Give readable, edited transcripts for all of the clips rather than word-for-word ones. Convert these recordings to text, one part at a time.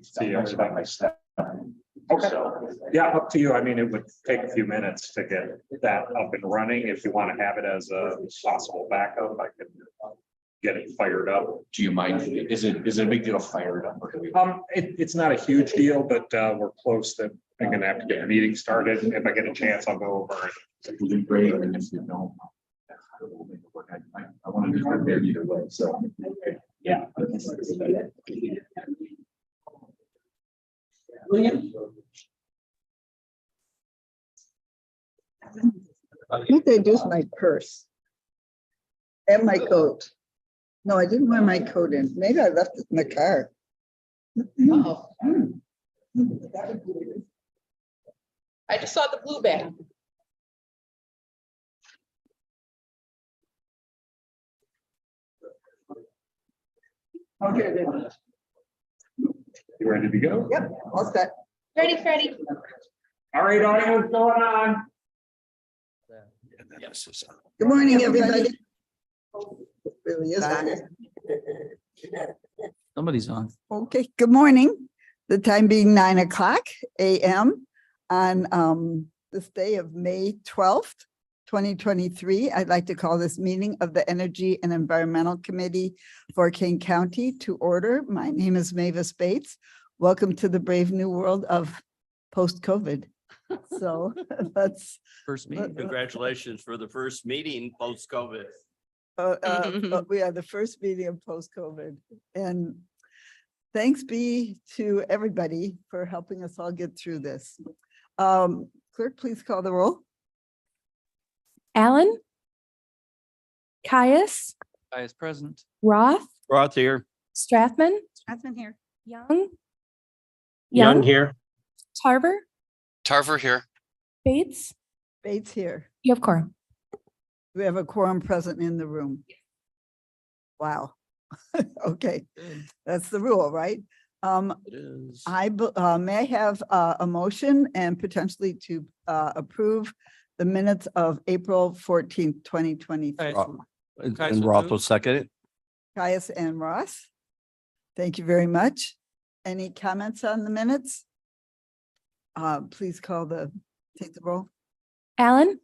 See, I about my step. Okay. So, Yeah, up to you. I mean, it would take a few minutes to get that up and running. If you want to have it as a possible backup, I could get it fired up. do you mind? Is it a big deal to fire it up? Or do we? It's not a huge deal, but we're close to, I'm gonna have to get the meeting started. If I get a chance, I'll go over It would be great, and if you don't. I want to be prepared either way, so. Yeah. William? I think they used my purse. And my coat. No, I didn't wear my coat in. Maybe I left it in the car. Uh-oh. I just saw the blue bag. Okay, then. You ready to go? Yep, all set. Ready, Freddie? All right, audience, going on. Yes. It's, Good morning, everybody. Really is on. Somebody's on. Okay, good morning. The time being 9 o'clock a.m. on this day of May 12th, 2023. I'd like to call this meeting of the Energy and Environmental Committee for Kane County to order. My name is Mavis Bates. Welcome to the brave new world of post-COVID. So let's First meeting. Congratulations for the first meeting post-COVID. we are the first meeting of post-COVID. And thanks be to everybody for helping us all get through this. Clerk, please call the roll. Allen, Caius, Vice President. Roth, Roth here. Strathman, Strathman here. Young, here. Tarver, Tarver here. Bates. Bates here. You have quorum. We have a quorum present in the room. Wow. Okay, that's the rule, right? It is. May I have a motion and potentially to approve the minutes of April 14th, 2023. And Roth will second it. Caius and Ross. Thank you very much. Any comments on the minutes? Please take the roll. Allen,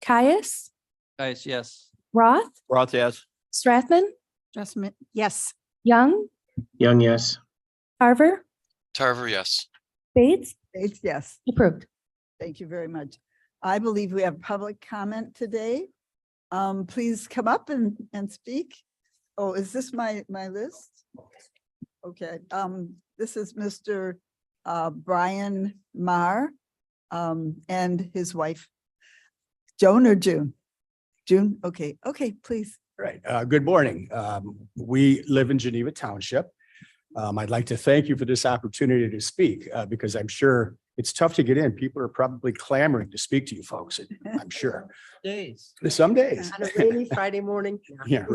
Caius, Guys, yes. Roth, Roth, yes. Strathman, Yes. Young, Young, yes. Tarver, Tarver, yes. Bates, Bates, yes. approved. Thank you very much. I believe we have public comment today. Please come up and speak. Oh, is this my list? Okay, this is Mr. Brian Marr and his wife. Joan or June? June, okay, please. Right. Good morning. We live in Geneva Township. I'd like to thank you for this opportunity to speak because I'm sure it's tough to get in. People are probably clamoring to speak to you folks, I'm sure. Days. Some days. On a rainy Friday morning. Yeah.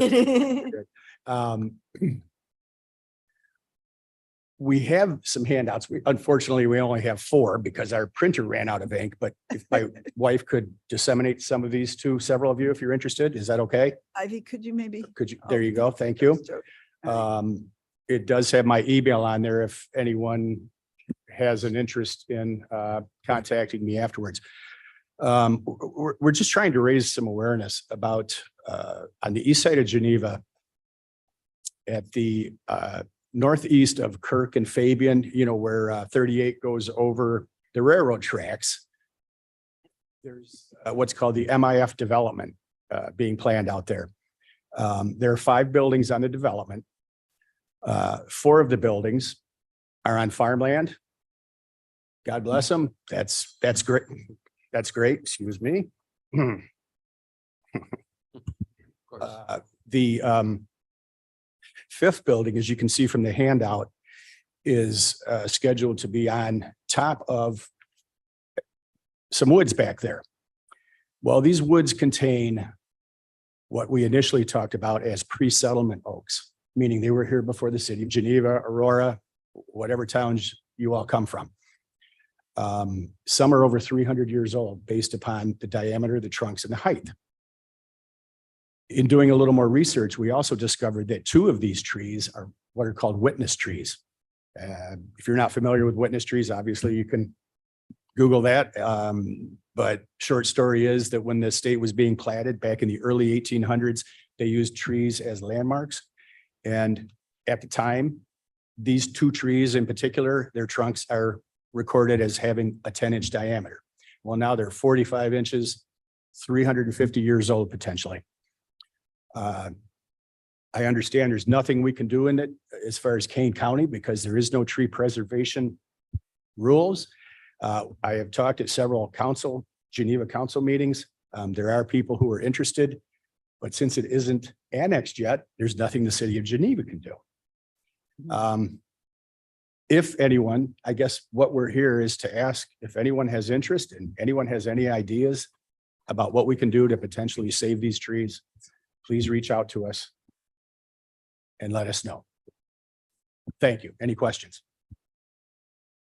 We have some handouts. Unfortunately, we only have 4 because our printer ran out of ink, but if my wife could disseminate some of these to several of you, if you're interested, is that okay? Ivy, could you maybe? Could you? There you go. Thank you. It does have my email on there if anyone has an interest in contacting me afterwards. We're just trying to raise some awareness about on the east side of Geneva at the northeast of Kirk and Fabian, where 38 goes over the railroad tracks. There's what's called the MIF development being planned out there. There are 5 buildings on the development. 4 of the buildings are on farmland. God bless them. That's great. That's great. Excuse me. The 5th building, as you can see from the handout, is scheduled to be on top of some woods back there. Well, these woods contain what we initially talked about as pre-settlement oaks, meaning they were here before the city of Geneva, Aurora, whatever towns you all come from. Some are over 300 years old based upon the diameter, the trunks, and the height. In doing a little more research, we also discovered that 2 of these trees are what are called witness trees. If you're not familiar with witness trees, obviously you can Google that. But short story is that when the state was being platted back in the early 1800s, they used trees as landmarks. And at the time, these two trees in particular, their trunks are recorded as having a 10-inch diameter. Well, now they're 45 inches, 350 years old potentially. I understand there's nothing we can do in it as far as Kane County because there is no tree preservation rules. I have talked at several Geneva Council meetings. There are people who are interested, but since it isn't annexed yet, there's nothing the city of Geneva can do. If anyone, I guess what we're here is to ask if anyone has interest and anyone has any ideas about what we can do to potentially save these trees, please reach out to us and let us know. Thank you. Any questions?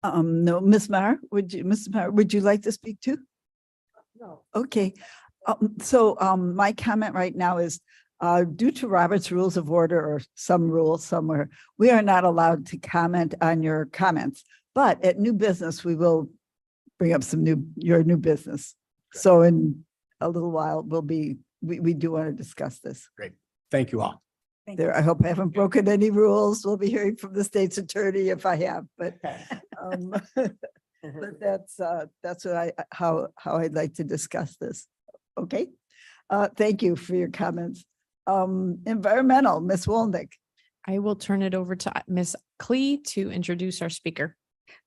No, Ms. Maher, Mr. Maher, would you like to speak too? No. Okay, my comment right now is, due to Robert's Rules of Order or some rules somewhere, we are not allowed to comment on your comments. But at new business, we will bring up your new business. So in a little while, we do want to discuss this. Great. Thank you all. There, I hope I haven't broken any rules. We'll be hearing from the state's attorney if I have, but but that's what how I'd like to discuss this. Okay. Thank you for your comments. Environmental, Ms. Wolnick. I will turn it over to Ms. Klee to introduce our speaker.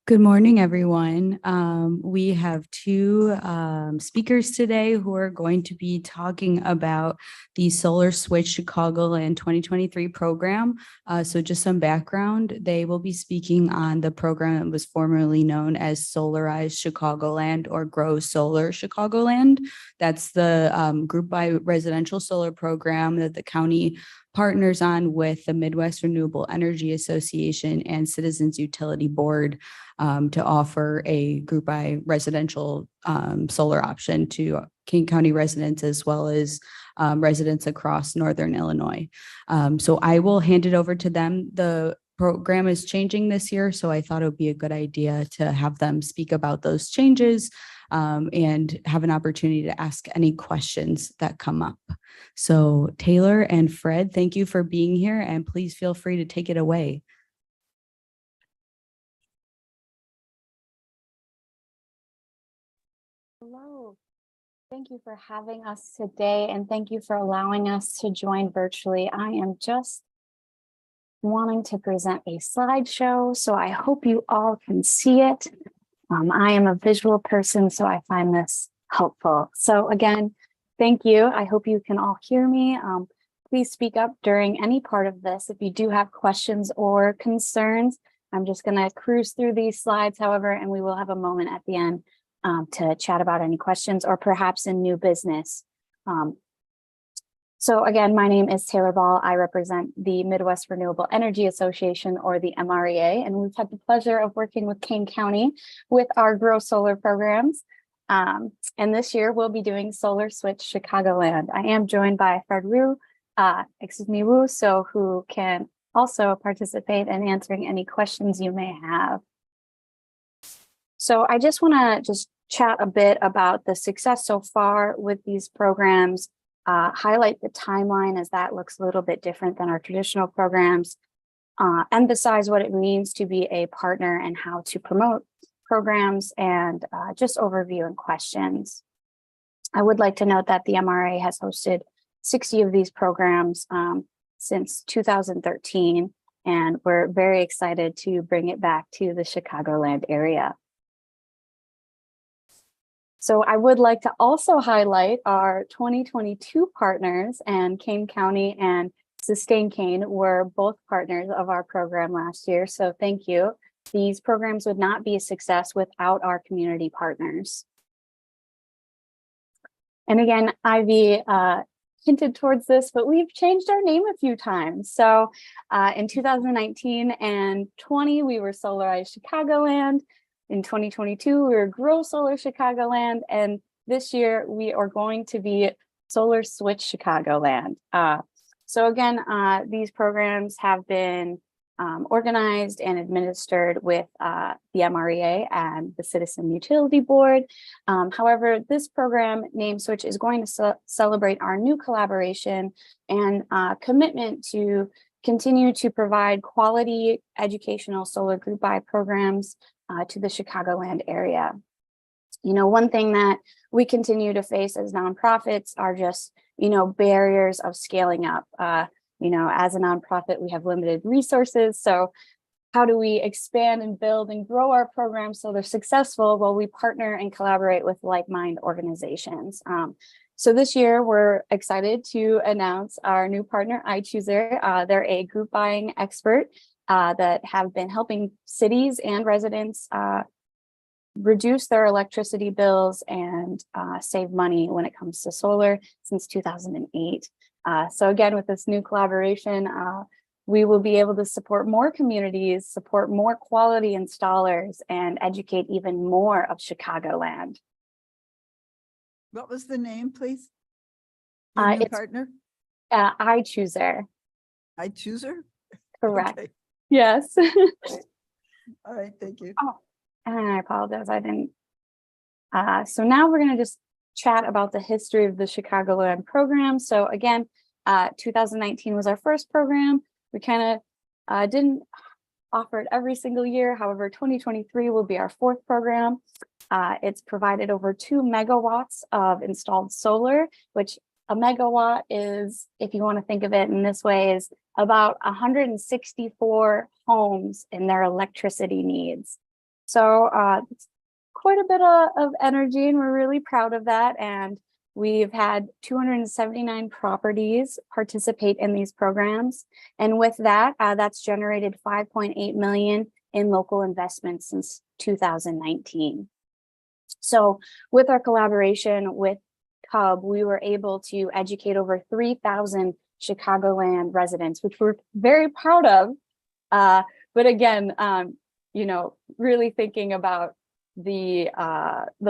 Good morning, everyone. We have two speakers today who are going to be talking about the Solar Switch Chicagoland 2023 program. So just some background, they will be speaking on the program that was formerly known as Solarize Chicagoland or Grow Solar Chicagoland. That's the group by residential solar program that the county partners on with the Midwest Renewable Energy Association and Citizens Utility Board to offer a group by residential solar option to King County residents as well as residents across Northern Illinois. So I will hand it over to them. The program is changing this year, so I thought it would be a good idea to have them speak about those changes and have an opportunity to ask any questions that come up. So Taylor and Fred, thank you for being here and please feel free to take it away. Hello. Thank you for having us today and thank you for allowing us to join virtually. I am just wanting to present a slideshow, so I hope you all can see it. I am a visual person, so I find this helpful. So again, thank you. I hope you can all hear me. Please speak up during any part of this if you do have questions or concerns. I'm just going to cruise through these slides, however, and we will have a moment at the end to chat about any questions or perhaps in new business. So again, my name is Taylor Ball. I represent the Midwest Renewable Energy Association or the MREA, and we've had the pleasure of working with Kane County with our Grow Solar programs. And this year we'll be doing Solar Switch Chicagoland. I am joined by Fred Wu, who can also participate in answering any questions you may have. So I just want to chat a bit about the success so far with these programs, highlight the timeline as that looks a little bit different than our traditional programs, emphasize what it means to be a partner and how to promote programs, and just overview and questions. I would like to note that the MRA has hosted 60 of these programs since 2013, and we're very excited to bring it back to the Chicagoland area. So I would like to also highlight our 2022 partners, and Kane County and Sustain Kane were both partners of our program last year. So thank you. These programs would not be a success without our community partners. And again, Ivy hinted towards this, but we've changed our name a few times. So in 2019 and 20, we were Solarize Chicagoland. In 2022, we were Grow Solar Chicagoland, and this year we are going to be Solar Switch Chicagoland. So again, these programs have been organized and administered with the MREA and the Citizen Utility Board. However, this program, Name Switch, is going to celebrate our new collaboration and commitment to continue to provide quality educational solar group buy programs to the Chicagoland area. You know, one thing that we continue to face as nonprofits are just, you know, barriers of scaling up. You know, as a nonprofit, we have limited resources. So how do we expand and build and grow our programs so they're successful? Well, we partner and collaborate with like-minded organizations. So this year, we're excited to announce our new partner, iChooser. They're a group buying expert that have been helping cities and residents reduce their electricity bills and save money when it comes to solar since 2008. So again, with this new collaboration, we will be able to support more communities, support more quality installers, and educate even more of Chicagoland. What was the name, please? Your new It's partner? iChooser. iChooser? Correct. Okay. Yes. All right, thank you. And I apologize, I didn't. So now we're going to just chat about the history of the Chicagoland program. So again, 2019 was our first program. We kind of didn't offer it every single year. However, 2023 will be our fourth program. It's provided over 2 megawatts of installed solar, which a megawatt is, if you want to think of it in this way, is about 164 homes in their electricity needs. So it's quite a bit of energy, and we're really proud of that. And we've had 279 properties participate in these programs. And with that, that's generated 5.8 million in local investments since 2019. So with our collaboration with Cub, we were able to educate over 3,000 Chicagoland residents, which we're very proud of. But again, you know, really thinking about the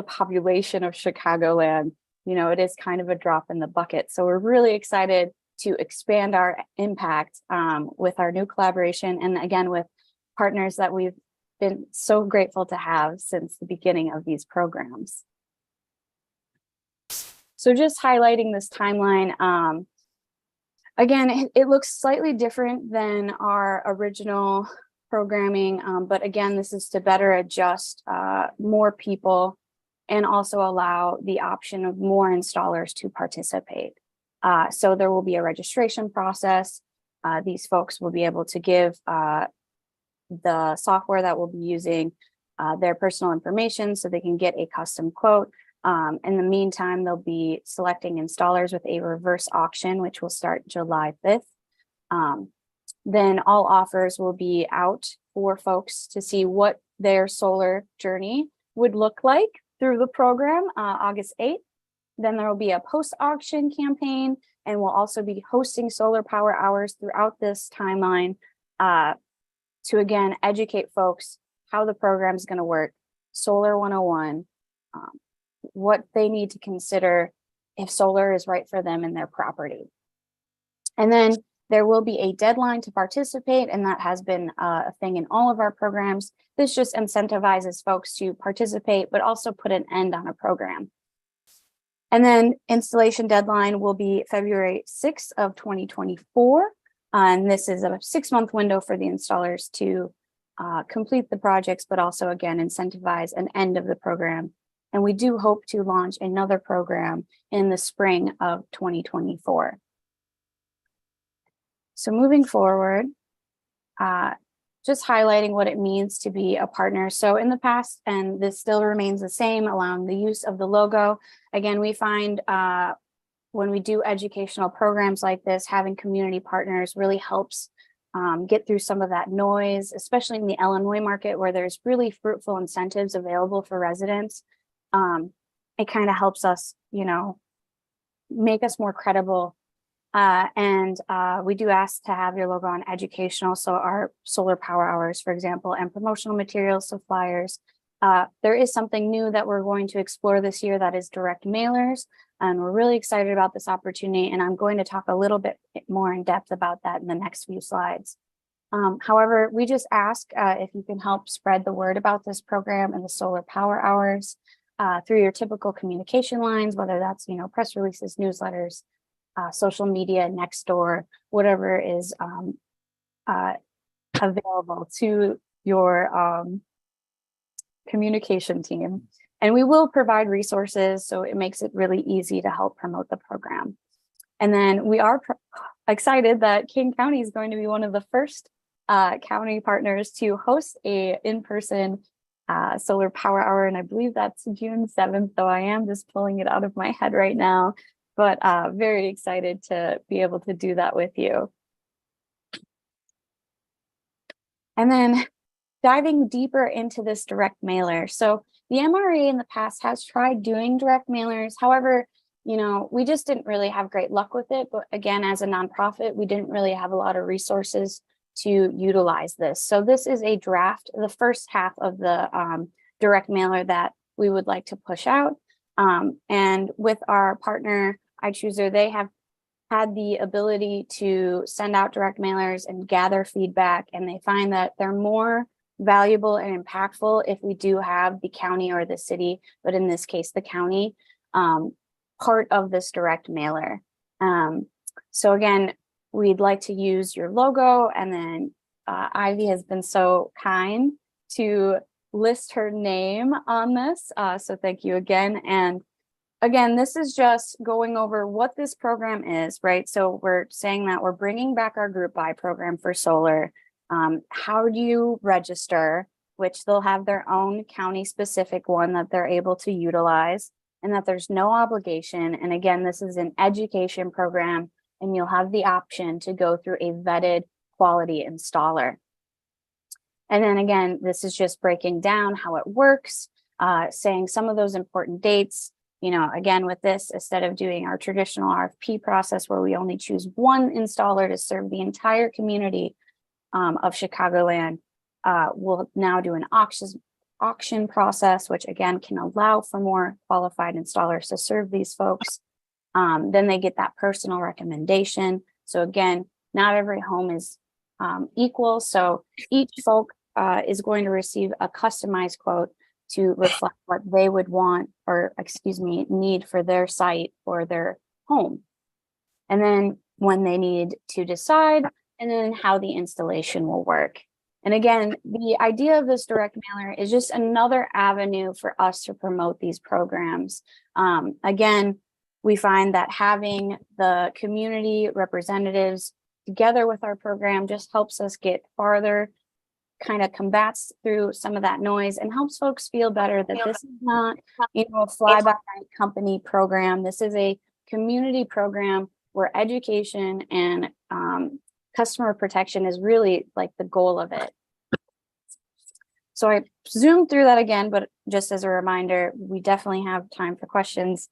population of Chicagoland, you know, it is kind of a drop in the bucket. So we're really excited to expand our impact with our new collaboration, and again with partners that we've been so grateful to have since the beginning of these programs. So just highlighting this timeline, again, it looks slightly different than our original programming, but again, this is to better adjust more people and also allow the option of more installers to participate. So there will be a registration process. These folks will be able to give the software that we'll be using their personal information so they can get a custom quote. In the meantime, they'll be selecting installers with a reverse auction, which will start July 5th. Then all offers will be out for folks to see what their solar journey would look like through the program, August 8th. Then there will be a post-auction campaign, and we'll also be hosting solar power hours throughout this timeline to again educate folks how the program is going to work, Solar 101, what they need to consider if solar is right for them and their property. And then there will be a deadline to participate, and that has been a thing in all of our programs. This just incentivizes folks to participate, but also put an end on a program. And then installation deadline will be February 6th of 2024. And this is a 6-month window for the installers to complete the projects, but also again, incentivize an end of the program. And we do hope to launch another program in the spring of 2024. So moving forward, just highlighting what it means to be a partner. So in the past, and this still remains the same, allowing the use of the logo. Again, we find when we do educational programs like this, having community partners really helps get through some of that noise, especially in the Illinois market where there's really fruitful incentives available for residents. It kind of helps us, you know, make us more credible. And we do ask to have your logo on educational. So our solar power hours, for example, and promotional materials, so flyers. There is something new that we're going to explore this year that is direct mailers. And we're really excited about this opportunity. And I'm going to talk a little bit more in depth about that in the next few slides. However, we just ask if you can help spread the word about this program and the solar power hours through your typical communication lines, whether that's, press releases, newsletters, social media, next door, whatever is available to your communication team. And we will provide resources, so it makes it really easy to help promote the program. And then we are excited that King County is going to be one of the first county partners to host a in-person solar power hour. And I believe that's June 7th, though I am just pulling it out of my head right now, but very excited to be able to do that with you. And then diving deeper into this direct mailer. So the MRA in the past has tried doing direct mailers. However, we just didn't really have great luck with it. But again, as a nonprofit, we didn't really have a lot of resources to utilize this. So this is a draft, the first half of the direct mailer that we would like to push out. And with our partner, iChooser, they have had the ability to send out direct mailers and gather feedback. And they find that they're more valuable and impactful if we do have the county or the city, but in this case, the county, part of this direct mailer. So again, we'd like to use your logo, and then Ivy has been so kind to list her name on this. So thank you again. And again, this is just going over what this program is, right? So we're saying that we're bringing back our group buy program for solar. How do you register, which they'll have their own county specific one that they're able to utilize, and that there's no obligation. And again, this is an education program, and you'll have the option to go through a vetted quality installer. And then again, this is just breaking down how it works, saying some of those important dates. Again, with this, instead of doing our traditional RFP process where we only choose one installer to serve the entire community of Chicagoland, we'll now do an auction process, which again can allow for more qualified installers to serve these folks. Then they get that personal recommendation. So again, not every home is equal. So each folk is going to receive a customized quote to reflect what they would want, or need for their site or their home. And then when they need to decide, and then how the installation will work. And again, the idea of this direct mailer is just another avenue for us to promote these programs. Again, we find that having the community representatives together with our program just helps us get farther, kind of combats through some of that noise, and helps folks feel better that this is not, a fly-by-night company program. This is a community program where education and customer protection is really like the goal of it. So I zoomed through that again, but just as a reminder, we definitely have time for questions.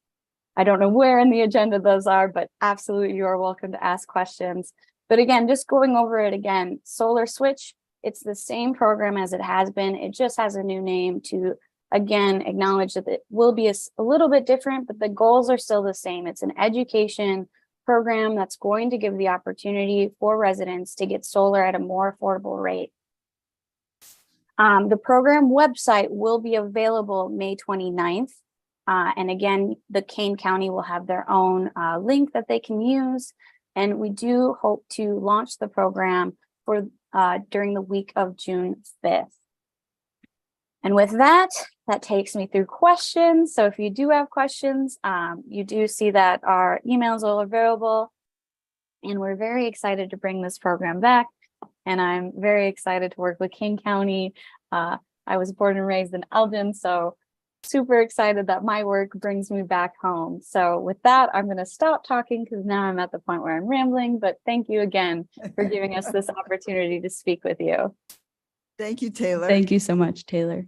I don't know where in the agenda those are, but absolutely you are welcome to ask questions. But again, just going over it again, Solar Switch, it's the same program as it has been. It just has a new name to, again, acknowledge that it will be a little bit different, but the goals are still the same. It's an education program that's going to give the opportunity for residents to get solar at a more affordable rate. The program website will be available May 29th. And again, the Kane County will have their own link that they can use. And we do hope to launch the program for during the week of June 5th. And with that, that takes me through questions. So if you do have questions, you do see that our emails are available, and we're very excited to bring this program back. And I'm very excited to work with King County. I was born and raised in Elgin, so super excited that my work brings me back home. So with that, I'm going to stop talking because now I'm at the point where I'm rambling, but thank you again for giving us this opportunity to speak with you. Thank you, Taylor. Thank you so much, Taylor.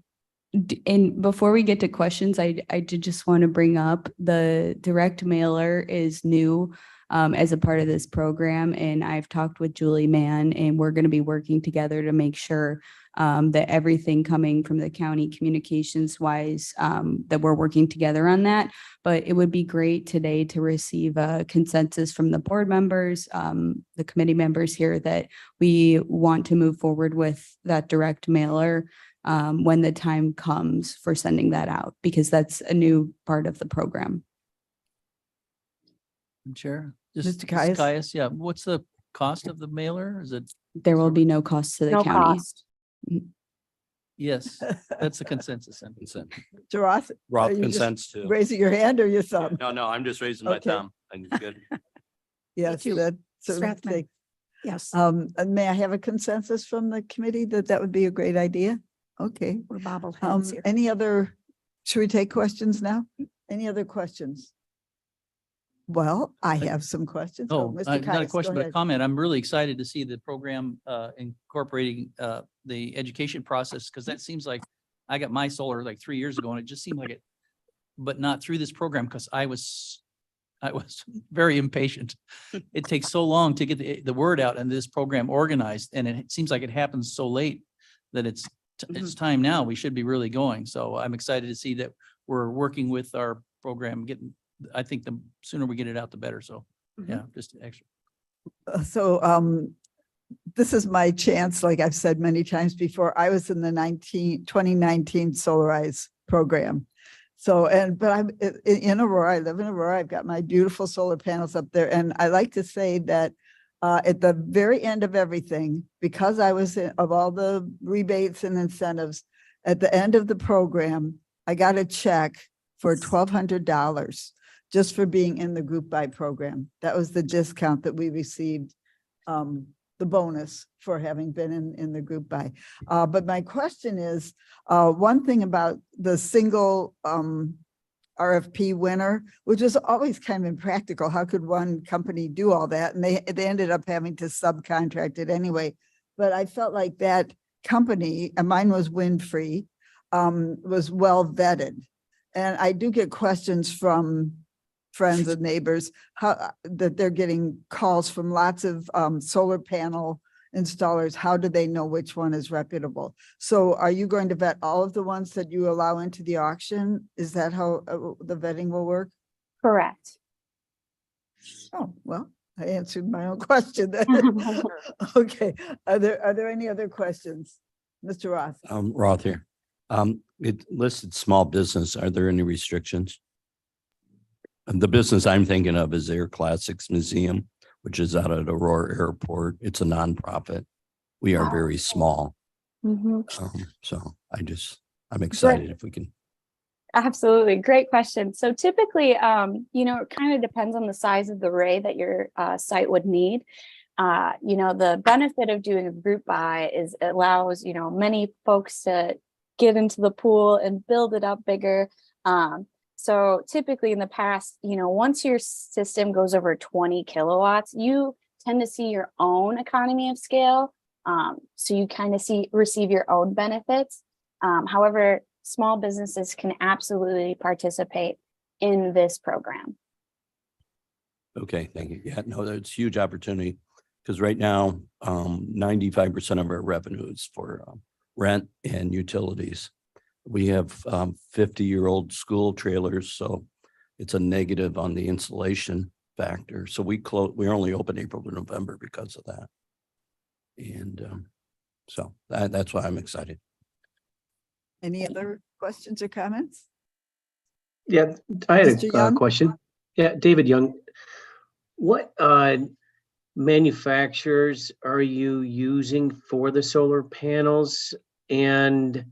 And before we get to questions, I did just want to bring up the direct mailer is new. as a part of this program. And I've talked with Julie Mann, and we're going to be working together to make sure that everything coming from the county communications wise, that we're working together on that. But it would be great today to receive a consensus from the board members, the committee members here, that we want to move forward with that direct mailer when the time comes for sending that out, because that's a new part of the program. Chair. Mr. Caius? Caius, yeah. What's the cost of the mailer? Is it? There will be no cost to the No county. cost. Yes, that's the consensus. then. Consent. Mr. Roth, are Roth you just consents too. raising your hand or your thumb? No, I'm just raising my Okay. thumb. I'm good. Yes, too. that certainly Strathman. takes- Yes, and may I have a consensus from the committee that that would be a great idea? Okay. we're bobbleheads here. Any other, should we take questions now? Any other questions? Well, I have some questions. Oh, Mr. not a Caius, question, go but a ahead. comment. I'm really excited to see the program incorporating the education process, because that seems like I got my solar like 3 years ago and it just seemed like it, but not through this program, because I was very impatient. It takes so long to get the word out and this program organized, and it seems like it happens so late that it's time now. We should be really going. So I'm excited to see that we're working with our program, I think the sooner we get it out, the better. So, yeah, just extra. This is my chance, like I've said many times before, I was in the 2019 Solarize program. So, but I'm in Aurora, I live in Aurora, I've got my beautiful solar panels up there. And I like to say that at the very end of everything, because I was of all the rebates and incentives, at the end of the program, I got a check for $1,200 just for being in the group buy program. That was the discount that we received, the bonus for having been in the group buy. But my question is, one thing about the single RFP winner, which was always kind of impractical. How could one company do all that? And they ended up having to subcontract it anyway. But I felt like that company, and mine was Windfree, was well vetted. And I do get questions from friends and neighbors that they're getting calls from lots of solar panel installers. How do they know which one is reputable? So are you going to vet all of the ones that you allow into the auction? Is that how the vetting will work? Correct. Oh, well, I answered my own question then. Okay, are there any other questions? Mr. Roth? Roth here. It listed small business. Are there any restrictions? And the business I'm thinking of is Air Classics Museum, which is out at Aurora Airport. It's a nonprofit. We are very small. So I'm excited if we can. Absolutely. Great question. So typically, it kind of depends on the size of the array that your site would need. The benefit of doing a group buy is it allows, many folks to get into the pool and build it up bigger. So typically in the past, once your system goes over 20 kilowatts, you tend to see your own economy of scale. So you kind of receive your own benefits. However, small businesses can absolutely participate in this program. Okay, thank you. Yeah, no, that's huge opportunity because right now, 95% of our revenue is for rent and utilities. We have 50-year-old school trailers, so it's a negative on the installation factor. So we're only open April to November because of that. And so that's why I'm excited. Any other questions or comments? Yeah, I had Mr. a Young? question. Yeah, David Young. What manufacturers are you using for the solar panels? And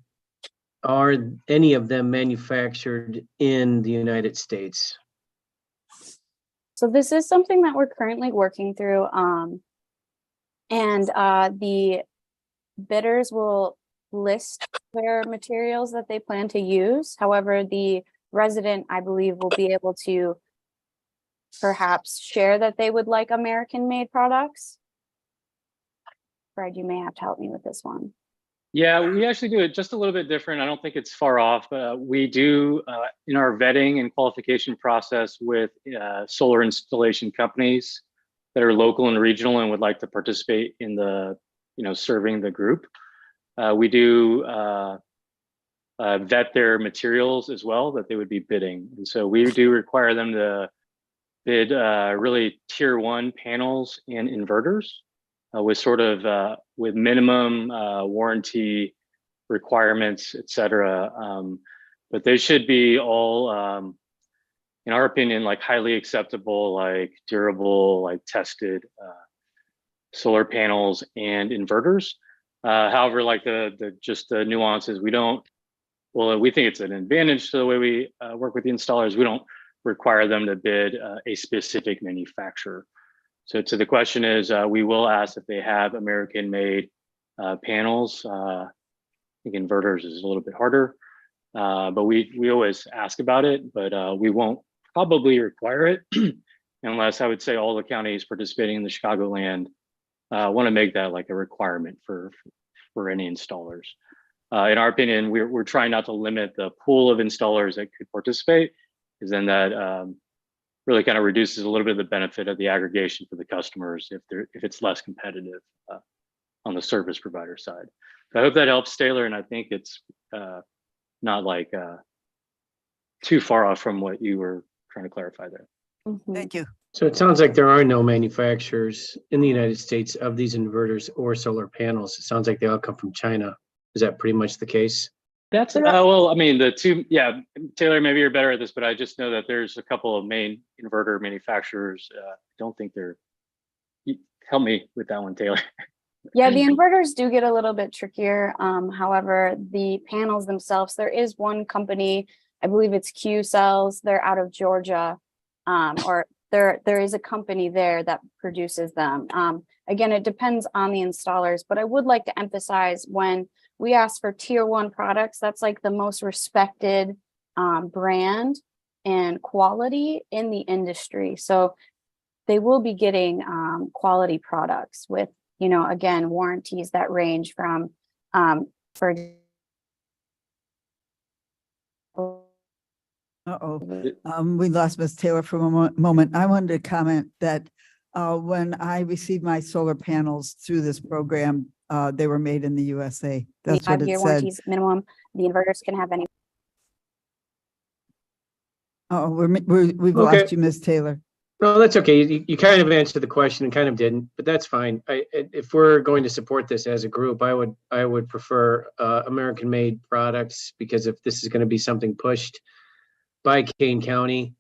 are any of them manufactured in the United States? So this is something that we're currently working through. And the bidders will list their materials that they plan to use. However, the resident, I believe, will be able to perhaps share that they would like American-made products. Fred, you may have to help me with this one. Yeah, we actually do it just a little bit different. I don't think it's far off. We do in our vetting and qualification process with solar installation companies that are local and regional and would like to participate in the, serving the group. We do vet their materials as well that they would be bidding. And so we do require them to bid really tier 1 panels and inverters. With sort of with minimum warranty requirements, et cetera. But they should be all, in our opinion, like highly acceptable, like durable, like tested solar panels and inverters. However, like just the nuances, we think it's an advantage to the way we work with the installers. We don't require them to bid a specific manufacturer. So to the question is, we will ask if they have American-made panels. I think inverters is a little bit harder, but we always ask about it, but we won't probably require it unless I would say all the counties participating in the Chicagoland want to make that like a requirement for any installers. In our opinion, we're trying not to limit the pool of installers that could participate, because then that really kind of reduces a little bit of the benefit of the aggregation for the customers if it's less competitive on the service provider side. So I hope that helps, Taylor, and I think it's not like too far off from what you were trying to clarify there. Thank you. So it sounds like there are no manufacturers in the United States of these inverters or solar panels. It sounds like they all come from China. Is that pretty much the case? That's well, I mean, the two, yeah, Taylor, maybe you're better at this, but I just know that there's a couple of main inverter manufacturers. I don't think help me with that one, Taylor. Yeah, the inverters do get a little bit trickier. However, the panels themselves, there is one company, I believe it's Q Cells. They're out of Georgia, or there is a company there that produces them. Again, it depends on the installers, but I would like to emphasize when we ask for tier 1 products, that's like the most respected brand and quality in the industry. So they will be getting quality products with, again, warranties that range from, for we lost Ms. Taylor for a moment. I wanted to comment that when I received my solar panels through this program, they were made in the USA. That's what it 5-year said. warranties minimum. The inverters can have any. Oh, we've Okay. lost you, Ms. Taylor. No, that's okay. You kind of answered the question and kind of didn't, but that's fine. If we're going to support this as a group, I would prefer American-made products, because if this is going to be something pushed by Kane County,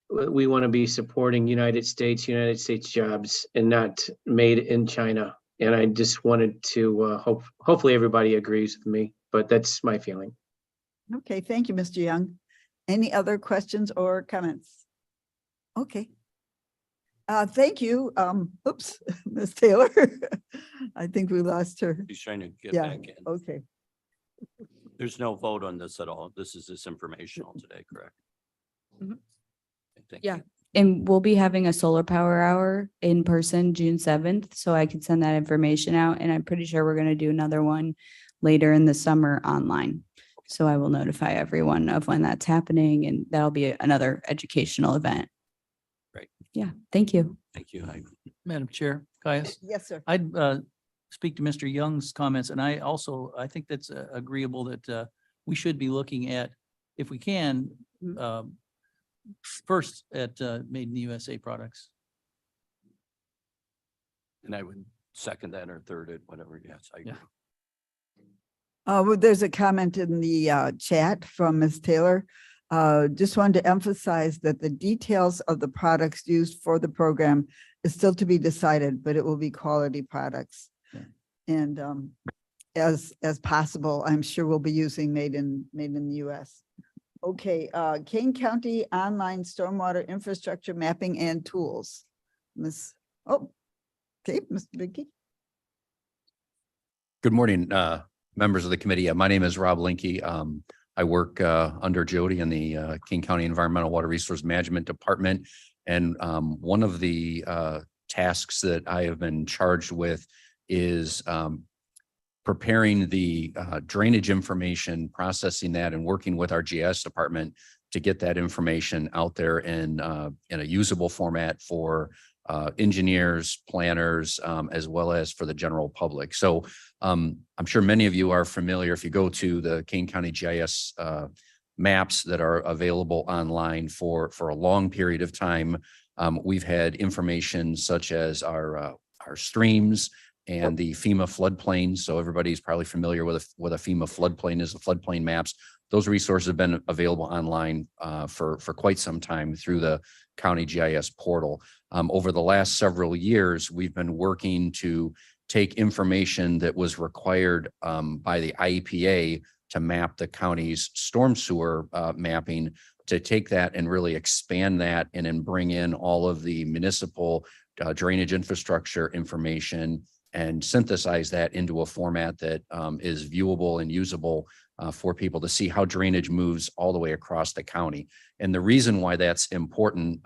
we want to be supporting United States jobs and not made in China. And I just wanted to hopefully everybody agrees with me, but that's my feeling. Okay, thank you, Mr. Young. Any other questions or comments? Okay. Thank you. Oops, Ms. Taylor. I think we lost her. He's trying to get Yeah, back in. okay. There's no vote on this at all. This is just informational today, correct? Mhm. Thank Yeah. you. And we'll be having a solar power hour in person June 7th. So I could send that information out, and I'm pretty sure we're going to do another one later in the summer online. So I will notify everyone of when that's happening, and that'll be another educational event. Great. Yeah. Thank you. Thank you. Madam Chair, Caius, Yes, sir. I'd speak to Mr. Young's comments, and I think that's agreeable that we should be looking at, if we can, first at made in the USA products. And I would second that or third it, whatever. Yes, I agree. Yeah. Well, there's a comment in the chat from Ms. Taylor. Just wanted to emphasize that the details of the products used for the program is still to be decided, but it will be quality products. Yeah. And as possible, I'm sure we'll be using made in the US. Okay, Kane County Online Stormwater Infrastructure Mapping and Tools. Ms. Mr. Bickey. Good morning, members of the committee. My name is Rob Linke. I work under Jody in the King County Environmental Water Resource Management Department. And one of the tasks that I have been charged with is preparing the drainage information, processing that, and working with our GIS department to get that information out there in a usable format for engineers, planners, as well as for the general public. So I'm sure many of you are familiar. If you go to the Kane County GIS maps that are available online for a long period of time, we've had information such as our streams and the FEMA floodplain. So everybody's probably familiar with what a FEMA floodplain is. The floodplain maps, those resources have been available online for quite some time through the county GIS portal. Over the last several years, we've been working to take information that was required by the IEPA to map the county's storm sewer mapping, to take that and really expand that and then bring in all of the municipal drainage infrastructure information and synthesize that into a format that is viewable and usable for people to see how drainage moves all the way across the county. And the reason why that's important,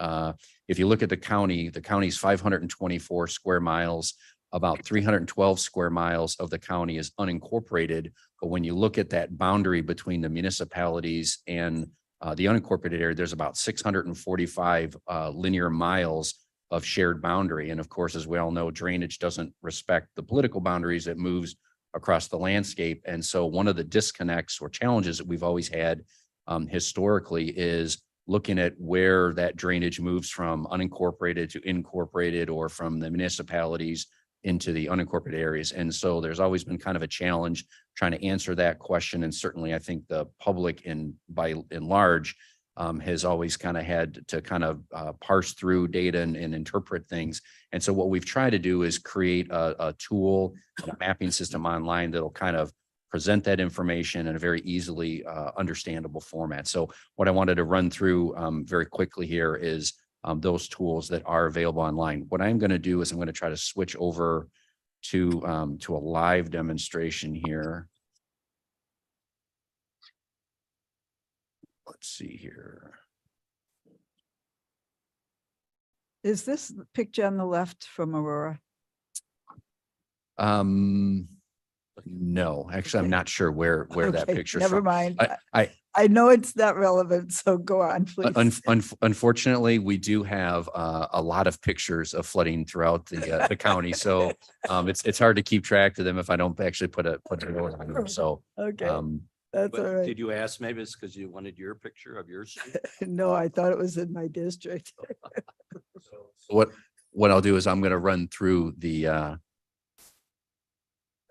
if you look at the county's 524 square miles, about 312 square miles of the county is unincorporated. But when you look at that boundary between the municipalities and the unincorporated area, there's about 645 linear miles of shared boundary. And of course, as we all know, drainage doesn't respect the political boundaries. It moves across the landscape. And so one of the disconnects or challenges that we've always had historically is looking at where that drainage moves from unincorporated to incorporated, or from the municipalities into the unincorporated areas. And so there's always been kind of a challenge trying to answer that question. And certainly I think the public by and large has always kind of had to kind of parse through data and interpret things. And so what we've tried to do is create a tool, a mapping system online that'll kind of present that information in a very easily understandable format. So what I wanted to run through very quickly here is those tools that are available online. What I'm going to do is I'm going to try to switch over to a live demonstration here. Let's see here. Is this picture on the left from Aurora? No, actually, I'm not sure where that Okay, picture's never from. mind. I I know it's not relevant, so go on, please. Unfortunately, we do have a lot of pictures of flooding throughout the county, so it's hard to keep track of them if I don't actually put a note on them. So Okay, that's all right. Did you ask, maybe it's because you wanted your picture of yours? No, I thought it was in my district. what I'll do is I'm going to run through the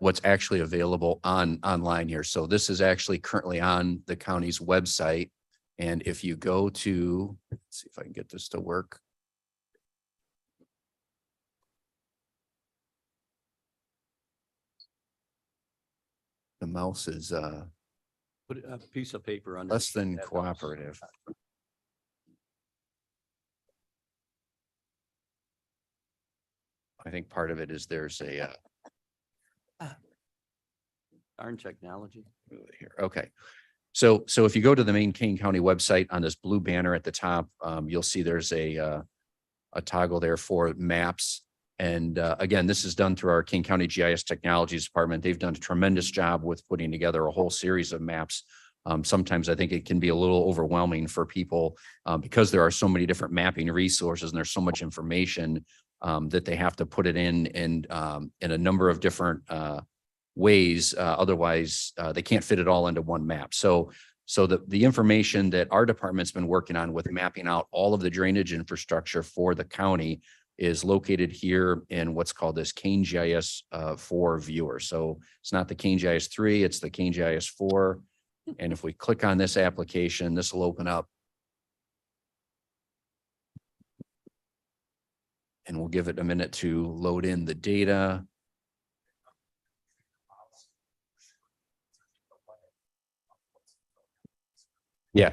what's actually available online here. So this is actually currently on the county's website. And if you go to, let's see if I can get this to work. The mouse is Put a piece of paper on. less than cooperative. I think part of it is there's a Darn technology. here. Okay. So if you go to the main Kane County website on this blue banner at the top, you'll see there's a toggle there for maps. And again, this is done through our Kane County GIS Technologies Department. They've done a tremendous job with putting together a whole series of maps. Sometimes I think it can be a little overwhelming for people because there are so many different mapping resources and there's so much information that they have to put it in a number of different ways. Otherwise, they can't fit it all into one map. So the information that our department's been working on with mapping out all of the drainage infrastructure for the county is located here in what's called this Kane GIS 4 viewer. So it's not the Kane GIS 3, it's the Kane GIS 4. And if we click on this application, this will open up. And we'll give it a minute to load in the data. Yeah.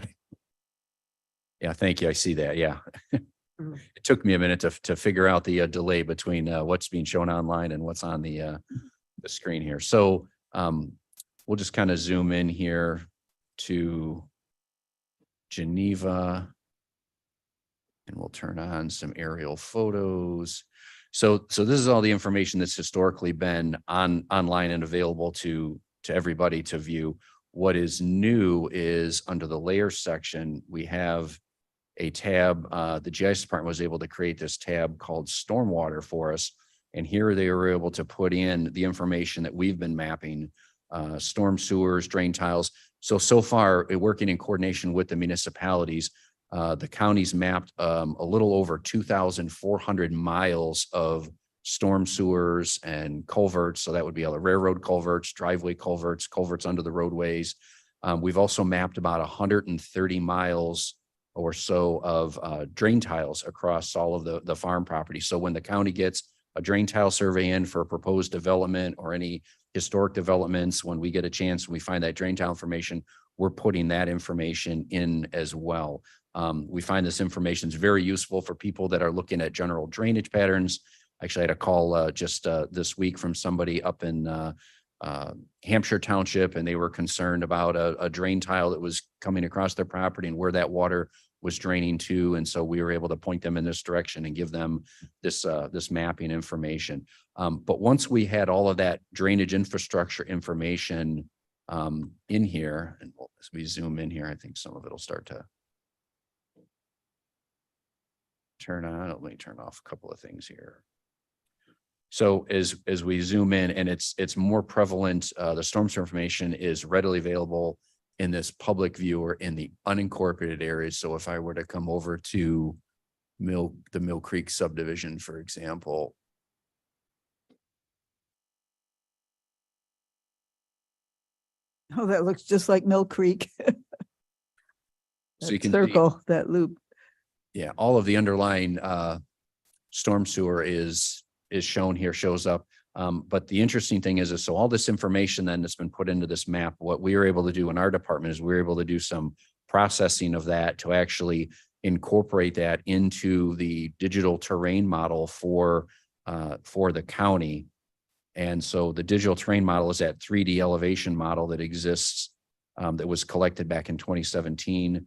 Yeah, thank you. I see that. Yeah. It took me a minute to figure out the delay between what's being shown online and what's on the screen here. So we'll just kind of zoom in here to Geneva and we'll turn on some aerial photos. So this is all the information that's historically been online and available to everybody to view. What is new is under the layers section, we have a tab. The GIS department was able to create this tab called stormwater for us. And here they were able to put in the information that we've been mapping, storm sewers, drain tiles. So far, working in coordination with the municipalities, the county's mapped a little over 2,400 miles of storm sewers and culverts. So that would be all the railroad culverts, driveway culverts, culverts under the roadways. We've also mapped about 130 miles or so of drain tiles across all of the farm property. So when the county gets a drain tile survey in for a proposed development or any historic developments, when we get a chance, we find that drain tile information, we're putting that information in as well. We find this information is very useful for people that are looking at general drainage patterns. Actually, I had a call just this week from somebody up in Hampshire Township, and they were concerned about a drain tile that was coming across their property and where that water was draining to. And so we were able to point them in this direction and give them this mapping information. But once we had all of that drainage infrastructure information in here, and as we zoom in here, I think some of it will start to turn on. Let me turn off a couple of things here. So as we zoom in, and it's more prevalent, the storm sewer information is readily available in this public viewer in the unincorporated areas. So if I were to come over to the Mill Creek subdivision, for example. Oh, that looks just like Mill Creek. So you That can see- circle, that loop. Yeah, all of the underlying storm sewer is shown here, shows up. But the interesting thing is so all this information then that's been put into this map, what we were able to do in our department is we were able to do some processing of that to actually incorporate that into the digital terrain model for the county. And so the digital terrain model is that 3D elevation model that exists that was collected back in 2017.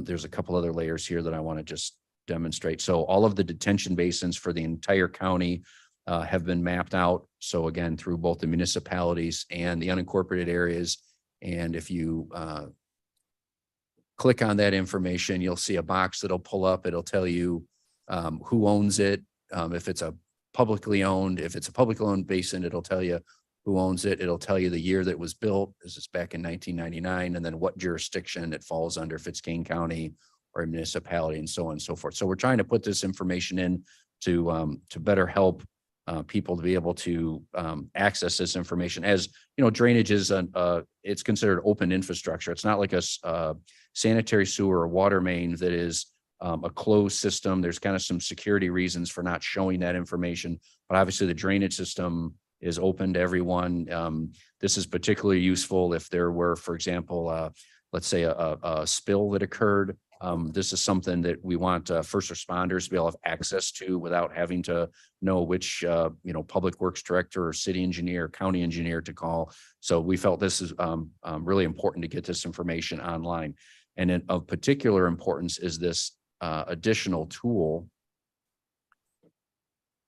There's a couple other layers here that I want to just demonstrate. So all of the detention basins for the entire county have been mapped out. So again, through both the municipalities and the unincorporated areas. And if you click on that information, you'll see a box that'll pull up. It'll tell you who owns it. If it's a publicly owned basin, it'll tell you who owns it. It'll tell you the year that it was built. This is back in 1999, and then what jurisdiction it falls under, if it's Kane County or a municipality, and so on and so forth. So we're trying to put this information in to better help people to be able to access this information. As you know, drainage is it's considered open infrastructure. It's not like a sanitary sewer or water main that is a closed system. There's kind of some security reasons for not showing that information, but obviously the drainage system is open to everyone. This is particularly useful if there were, for example, let's say a spill that occurred. This is something that we want first responders to be able to have access to without having to know which, public works director or city engineer, county engineer to call. So we felt this is really important to get this information online. And of particular importance is this additional tool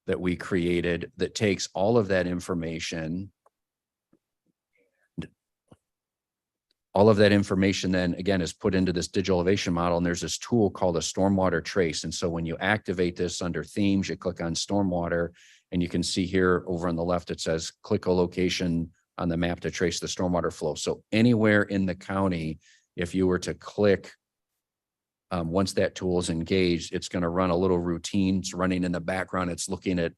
that we created that takes all of that information. All of that information then again is put into this digital elevation model, and there's this tool called a stormwater trace. And so when you activate this under themes, you click on stormwater, and you can see here over on the left, it says click a location on the map to trace the stormwater flow. So anywhere in the county, if you were to click, once that tool is engaged, it's going to run a little routine. It's running in the background. It's looking at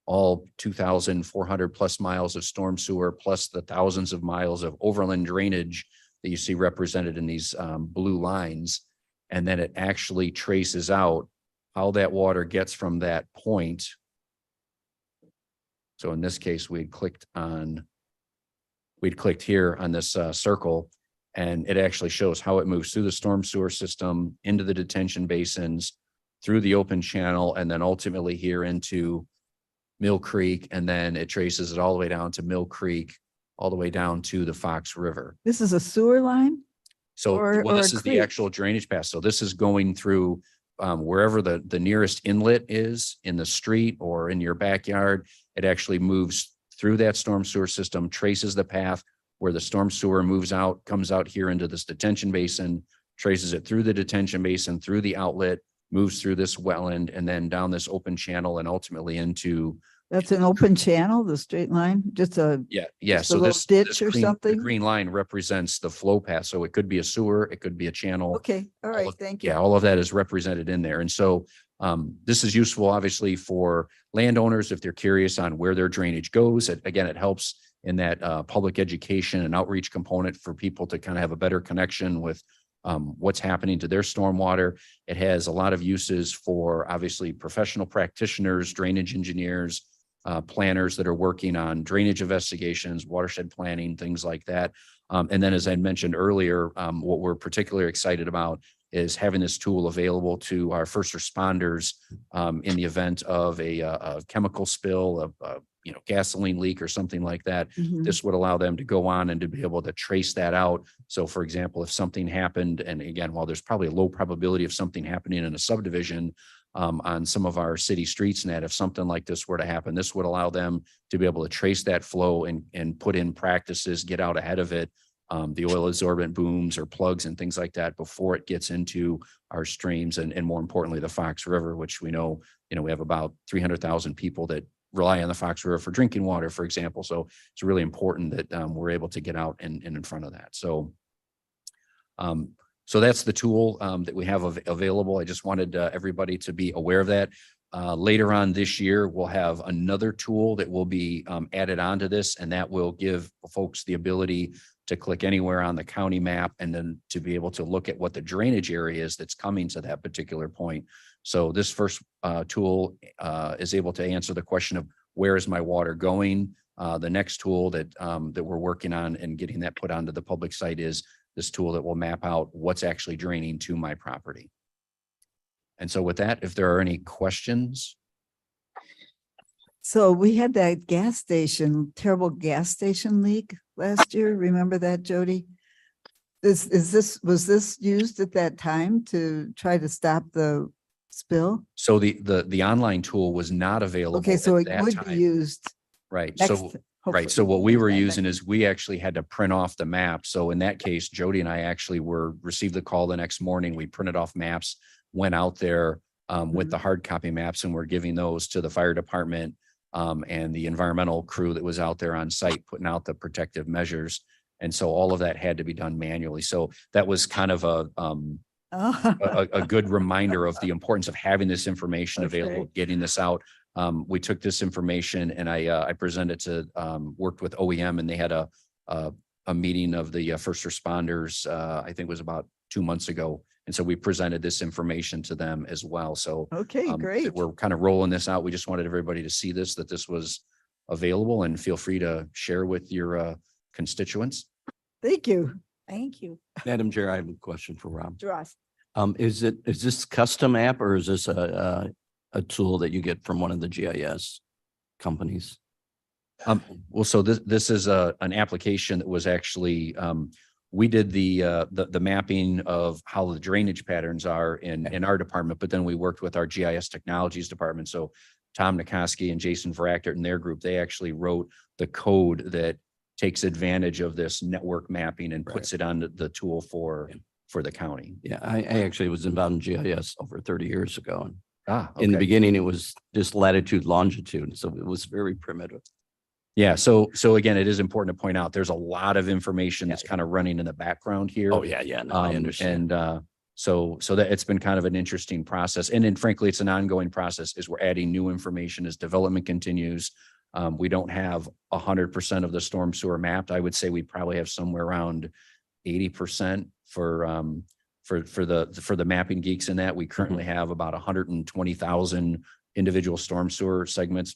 all 2,400 plus miles of storm sewer, plus the thousands of miles of overland drainage that you see represented in these blue lines. And then it actually traces out how that water gets from that point. So in this case, we'd clicked here on this circle, and it actually shows how it moves through the storm sewer system, into the detention basins, through the open channel, and then ultimately here into Mill Creek. And then it traces it all the way down to Mill Creek, all the way down to the Fox River. This is a sewer line? So Or well, this a is the creek. actual drainage path. So this is going through wherever the nearest inlet is in the street or in your backyard, it actually moves through that storm sewer system, traces the path where the storm sewer moves out, comes out here into this detention basin, traces it through the detention basin, through the outlet, moves through this wetland, and then down this open channel and ultimately into. That's an open channel, the straight line, just a, Yeah. Just a So little this ditch or green- something? The green line represents the flow path. So it could be a sewer, it could be a channel. okay, all all right, of- thank you. Yeah, all of that is represented in there. And so this is useful, obviously, for landowners if they're curious on where their drainage goes. Again, it helps in that public education and outreach component for people to kind of have a better connection with what's happening to their stormwater. It has a lot of uses for obviously professional practitioners, drainage engineers, planners that are working on drainage investigations, watershed planning, things like that. And then, as I mentioned earlier, what we're particularly excited about is having this tool available to our first responders in the event of a chemical spill, a gasoline leak or something like that. Mhm. This would allow them to go on and to be able to trace that out. So for example, if something happened, and again, while there's probably a low probability of something happening in a subdivision on some of our city streets, and that if something like this were to happen, this would allow them to be able to trace that flow and put in practices, get out ahead of it, the oil absorbent booms or plugs and things like that before it gets into our streams and more importantly, the Fox River, which we know, we have about 300,000 people that rely on the Fox River for drinking water, for example. So it's really important that we're able to get out and in front of that. So that's the tool that we have available. I just wanted everybody to be aware of that. Later on this year, we'll have another tool that will be added onto this, and that will give folks the ability to click anywhere on the county map and then to be able to look at what the drainage area is that's coming to that particular point. So this first tool is able to answer the question of where is my water going? The next tool that we're working on and getting that put onto the public site is this tool that will map out what's actually draining to my property. And so with that, if there are any questions. So we had that gas station, terrible gas station leak last year. Remember that, Jody? Was this used at that time to try to stop the spill? So the online tool was not available. Okay, so at it that would be time. used. Right. next- So hopefully right. So what we were next time. using is we actually had to print off the map. So in that case, Jody and I actually received the call the next morning. We printed off maps, went out there with the hard copy maps, and we're giving those to the fire department and the environmental crew that was out there on site putting out the protective measures. And so all of that had to be done manually. So that was kind of a good reminder of the importance of having this information That's available, great. getting this out. We took this information and I presented to, worked with OEM, and they had a meeting of the first responders, I think it was about 2 months ago. And so we presented this information to them as well. So Okay, great. we're kind of rolling this out. We just wanted everybody to see this, that this was available, and feel free to share with your constituents. Thank you. Thank you. Madam Chair, I have a question for Rob. Dross. Is this custom app or is this a tool that you get from one of the GIS companies? Well, so this is an application that was actually, we did the mapping of how the drainage patterns are in our department, but then we worked with our GIS technologies department. So Tom Nikoski and Jason Verachter and their group, they actually wrote the code that takes advantage of this network mapping and puts it on the tool for the county. Yeah, I actually was involved in GIS over 30 years ago. And in the Okay. beginning, it was just latitude, longitude. So it was very primitive. Yeah. So again, it is important to point out, there's a lot of information that's kind of running in the background here. Oh, yeah, yeah. No, I understand. And so that it's been kind of an interesting process. And then frankly, it's an ongoing process as we're adding new information as development continues. We don't have 100% of the storm sewer mapped. I would say we probably have somewhere around 80% for the mapping geeks in that. We currently have about 120,000 individual storm sewer segments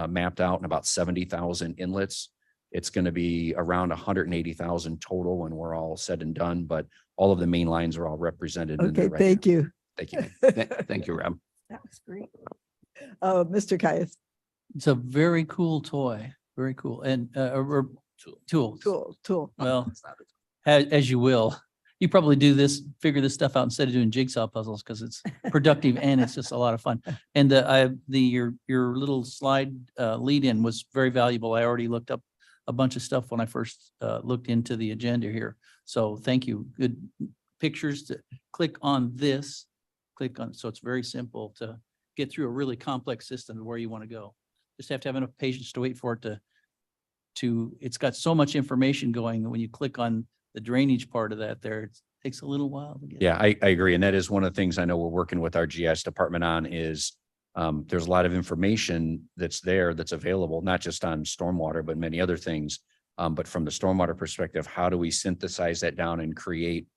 mapped out and about 70,000 inlets. It's going to be around 180,000 total when we're all said and done, but all of the main lines are all represented. in there Okay, right thank now. you. Thank you. Thank you, Rob. That was great. Mr. Caius. It's a very cool toy, very cool. And, or tool. Tool. Well, as you will. You probably do this, figure this stuff out instead of doing jigsaw puzzles because it's productive and it's just a lot of fun. And your little slide lead in was very valuable. I already looked up a bunch of stuff when I first looked into the agenda here. So thank you. Good pictures to click on this, click on, so it's very simple to get through a really complex system of where you want to go. Just have to have enough patience to wait for it it's got so much information going that when you click on the drainage part of that there, it takes a little while to get. Yeah, I agree. And that is one of the things I know we're working with our GIS department on is there's a lot of information that's there that's available, not just on stormwater, but many other things. But from the stormwater perspective, how do we synthesize that down and create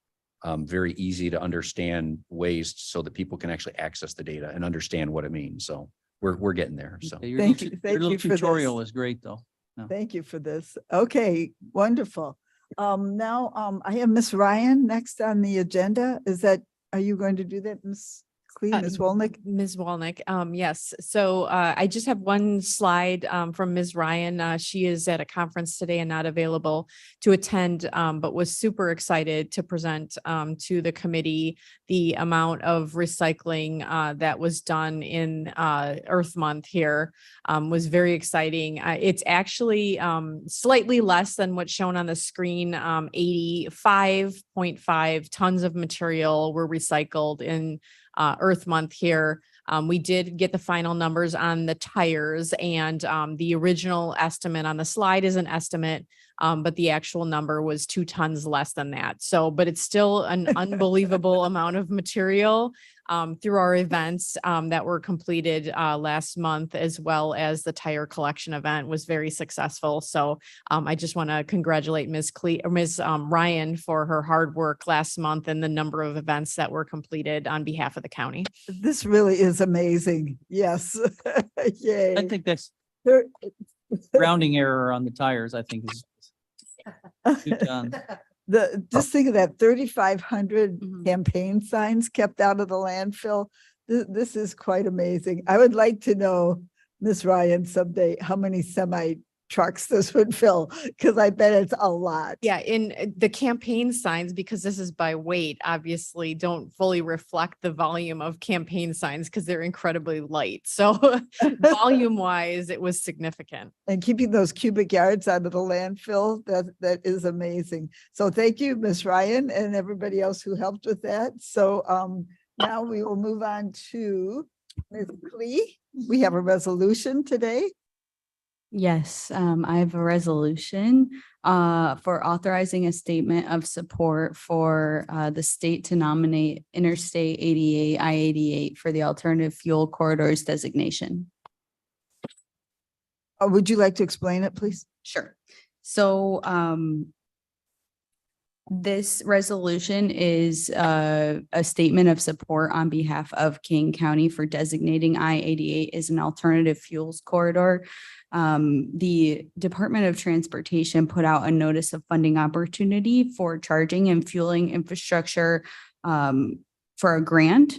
very easy to understand ways so that people can actually access the data and understand what it means. So we're getting there. So Okay, Thank you. your Thank little you for this. tutorial is great though. No. Thank you for this. Okay, wonderful. Now, I have Miss Ryan next on the agenda. Are you going to do that, Miss Clee, Ms. Wolnick? Ms. Walnick, yes. So I just have one slide from Ms. Ryan. She is at a conference today and not available to attend, but was super excited to present to the committee the amount of recycling that was done in Earth Month here. Was very exciting. It's actually slightly less than what's shown on the screen. 85.5 tons of material were recycled in Earth Month here. We did get the final numbers on the tires, and the original estimate on the slide is an estimate, but the actual number was 2 tons less than that. So, but it's still an unbelievable amount of material through our events that were completed last month, as well as the tire collection event was very successful. So I just want to congratulate Ms. Ryan for her hard work last month and the number of events that were completed on behalf of the county. This really is amazing. Yes. Yay. I think that's There- rounding error on the tires, I think is 2 tons. Just think of that, 3,500 Mhm. campaign signs kept out of the landfill. This is quite amazing. I would like to know, Miss Ryan, someday, how many semi trucks this would fill, because I bet it's a lot. Yeah, in the campaign signs, because this is by weight, obviously don't fully reflect the volume of campaign signs because they're incredibly light. So volume wise, it was significant. And keeping those cubic yards out of the landfill, that is amazing. So thank you, Miss Ryan, and everybody else who helped with that. So now we will move on to Ms. Clee. We have a resolution today. Yes, I have a resolution for authorizing a statement of support for the state to nominate Interstate 88, I-88 for the alternative fuel corridors designation. Would you like to explain it, please? Sure. So this resolution is a statement of support on behalf of King County for designating I-88 as an alternative fuels corridor. The Department of Transportation put out a notice of funding opportunity for charging and fueling infrastructure for a grant.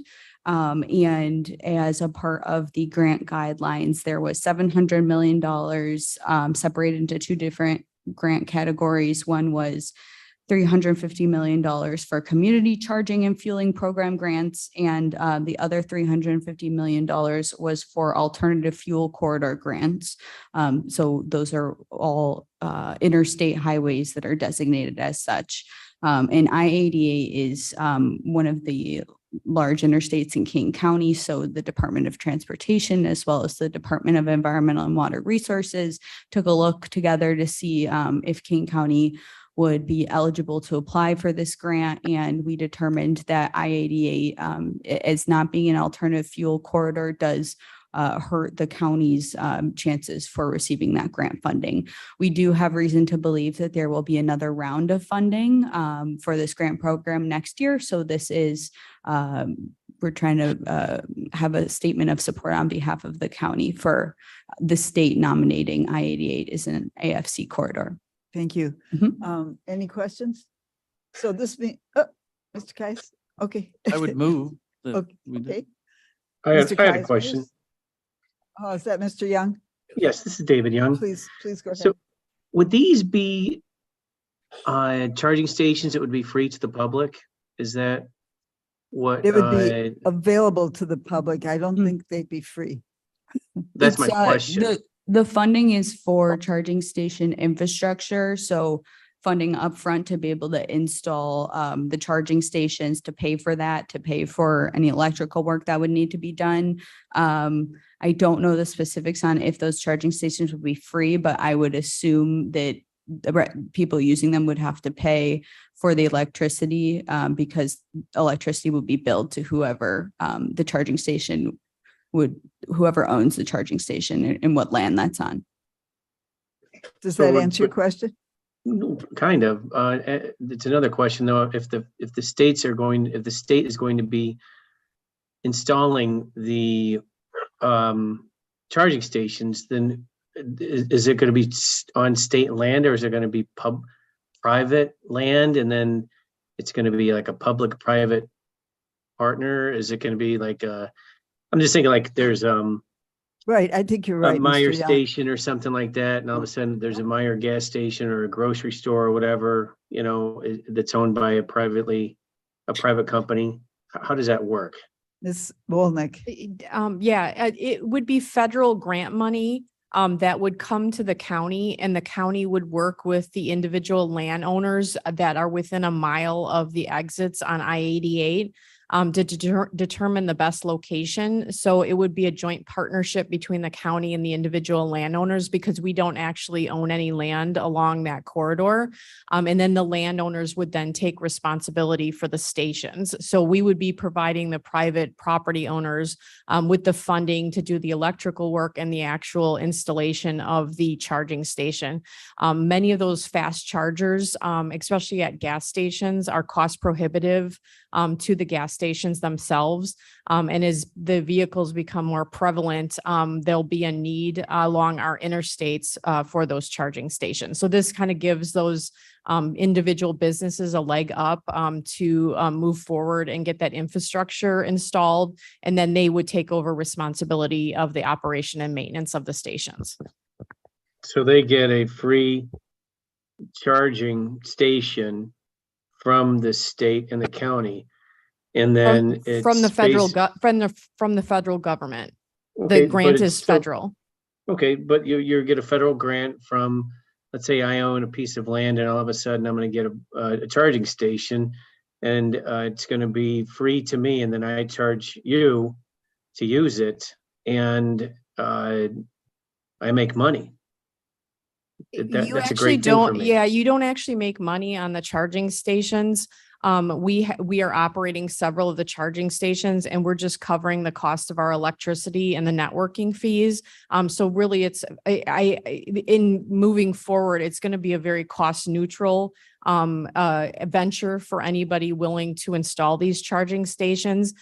And as a part of the grant guidelines, there was $700 million separated into 2 different grant categories. One was $350 million for community charging and fueling program grants, and the other $350 million was for alternative fuel corridor grants. So those are all interstate highways that are designated as such. And I-88 is one of the large interstates in King County. So the Department of Transportation, as well as the Department of Environmental and Water Resources, took a look together to see if King County would be eligible to apply for this grant. And we determined that I-88 as not being an alternative fuel corridor does hurt the county's chances for receiving that grant funding. We do have reason to believe that there will be another round of funding for this grant program next year. So this is, we're trying to have a statement of support on behalf of the county for the state nominating I-88 as an AFC corridor. Thank you. Mhm. Any questions? So this means, Mr. Kais, okay. I would move. Okay. I had Mr. a Kais, question. please. Oh, is that Mr. Young? Yes, this is David Young. Please go ahead. So would these be Charging stations, it would be free to the public. Is that what? It would be available to the public. I don't think they'd be free. That's my It's, question. The funding is for charging station infrastructure, so funding upfront to be able to install the charging stations, to pay for that, to pay for any electrical work that would need to be done. I don't know the specifics on if those charging stations would be free, but I would assume that the people using them would have to pay for the electricity because electricity would be billed to whoever the charging station whoever owns the charging station and what land that's on. Does So that would- answer your question? Kind of. It's another question though. If the state is going to be installing the charging stations, then is it going to be on state land, or is it going to be private land, and then it's going to be like a public-private partner? Is it going to be like I'm just thinking like there's Right, I think you're a right. Meyer Mr. Young. station or something like that, and all of a sudden there's a Meyer gas station or a grocery store or whatever, that's owned by a private company. How does that work? Ms. Wolnick. It would be federal grant money that would come to the county, and the county would work with the individual landowners that are within a mile of the exits on I-88 to determine the best location. So it would be a joint partnership between the county and the individual landowners, because we don't actually own any land along that corridor. And then the landowners would then take responsibility for the stations. So we would be providing the private property owners with the funding to do the electrical work and the actual installation of the charging station. Many of those fast chargers, especially at gas stations, are cost prohibitive to the gas stations themselves. And as the vehicles become more prevalent, there'll be a need along our interstates for those charging stations. So this kind of gives those individual businesses a leg up to move forward and get that infrastructure installed. And then they would take over responsibility of the operation and maintenance of the stations. So they get a free charging station from the state and the county, and then it's From the federal based- from the federal government. Okay, The but grant it's is still- federal. Okay, but you get a federal grant from, let's say I own a piece of land and all of a sudden I'm going to get a charging station, and it's going to be free to me, and then I charge you to use it, and I make money. You That's a actually great thing for don't, me. yeah, you don't actually make money on the charging stations. We are operating several of the charging stations, and we're just covering the cost of our electricity and the networking fees. So really it's, in moving forward, it's going to be a very cost neutral venture for anybody willing to install these charging stations.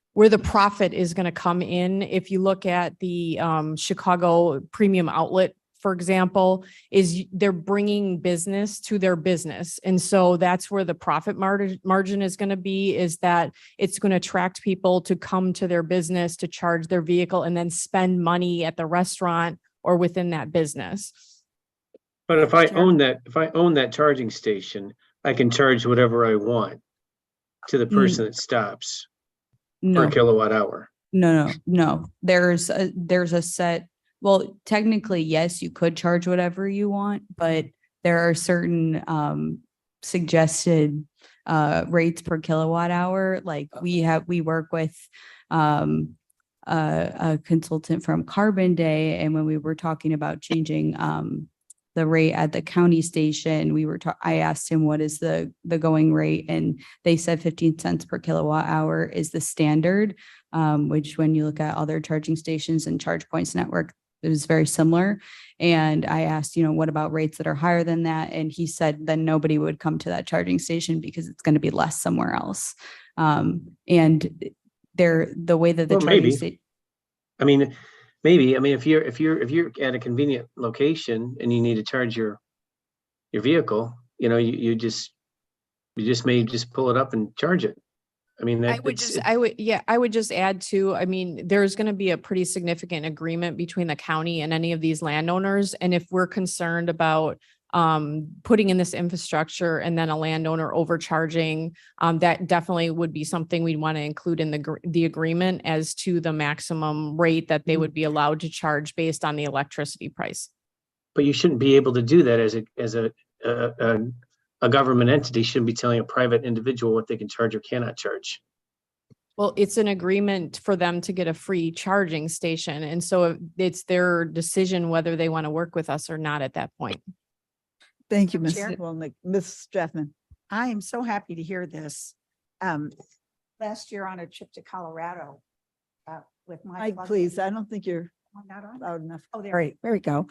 Where the profit is going to come in, if you look at the Chicago Premium Outlet, for example, is they're bringing business to their business. And so that's where the profit margin is going to be, is that it's going to attract people to come to their business to charge their vehicle and then spend money at the restaurant or within that business. But if I own that charging station, I can charge whatever I want to the person that stops No. per kilowatt hour. No. There's a set, well, technically, yes, you could charge whatever you want, but there are certain suggested rates per kilowatt hour. Like we work with a consultant from Carbon Day, and when we were talking about changing the rate at the county station, I asked him what is the going rate, and they said 15 cents per kilowatt hour is the standard, which when you look at other charging stations and ChargePoint's network, it was very similar. And I asked, what about rates that are higher than that? And he said, then nobody would come to that charging station because it's going to be less somewhere else. And the way that the Well, charging maybe. station. I mean, maybe. I mean, if you're at a convenient location and you need to charge your vehicle, you just may just pull it up and charge it. I mean, I that would just, I would just add to, I mean, there's going to be a pretty significant agreement between the county and any of these landowners. And if we're concerned about putting in this infrastructure and then a landowner overcharging, that definitely would be something we'd want to include in the agreement as to the maximum rate that they would be allowed to charge based on the electricity price. but you shouldn't be able to do that as a government entity shouldn't be telling a private individual what they can charge or cannot charge. Well, it's an agreement for them to get a free charging station. And so it's their decision whether they want to work with us or not at that point. Thank you, Madam Chair? Ms. Skolnick. Ms. Strathman. I am so happy to hear this. Last year on a trip to Colorado, with my. Mike, plug-in- please, I don't think you're Am I not on? loud enough. Oh, there we go.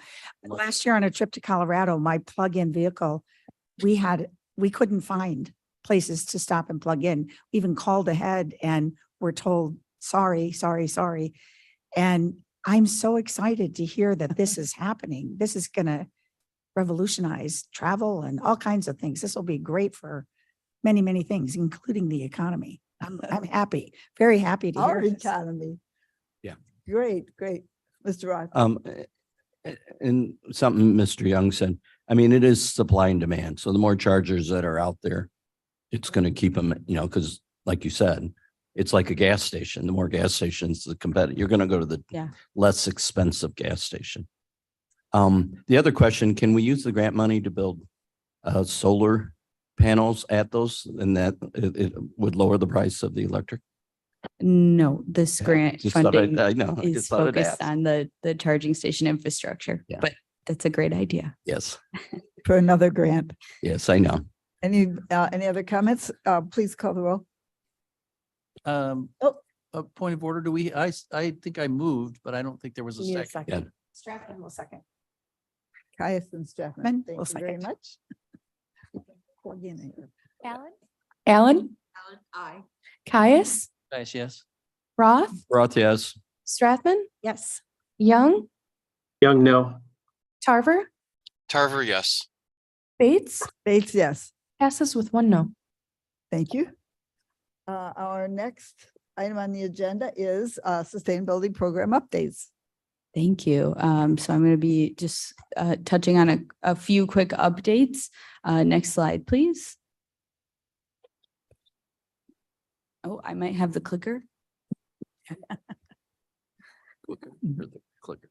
Last year on a trip to Colorado, my plug-in vehicle, we couldn't find places to stop and plug in. We even called ahead and were told, sorry. And I'm so excited to hear that this is happening. This is gonna revolutionize travel and all kinds of things. This will be great for many, many things, including the economy. I'm happy, very happy to Our hear this. economy. Yeah. Great. Mr. Roth. And something Mr. Young said, I mean, it is supply and demand. So the more chargers that are out there, it's going to keep them, because like you said, it's like a gas station. The more gas stations, the competitor, you're going to go to the less expensive gas station. The other question, can we use the grant money to build solar panels at those, and that it would lower the price of the electric? No, this grant Just thought funding I know. I is just thought I'd focused ask. on the charging station infrastructure, Yeah. but that's a great idea. Yes, For another grant. yes, I know. Any other comments? Please call the roll. A point of order, I think I moved, but I don't think there was a Need a second. second. Strathman will second. Caius and Strathman. Ben Thank will you very second. much. Plug in here. Alan? Aye. Caius? Yes. Roth? Roth, yes. Strathman? Yes. Young? Young, no. Tarver? Tarver, yes. Bates? Bates, yes. Passes with 1 no. Thank you. Our next item on the agenda is sustainability program updates. Thank you. So I'm going to be just touching on a few quick updates. Next slide, please. Oh, I might have the clicker. Clicker.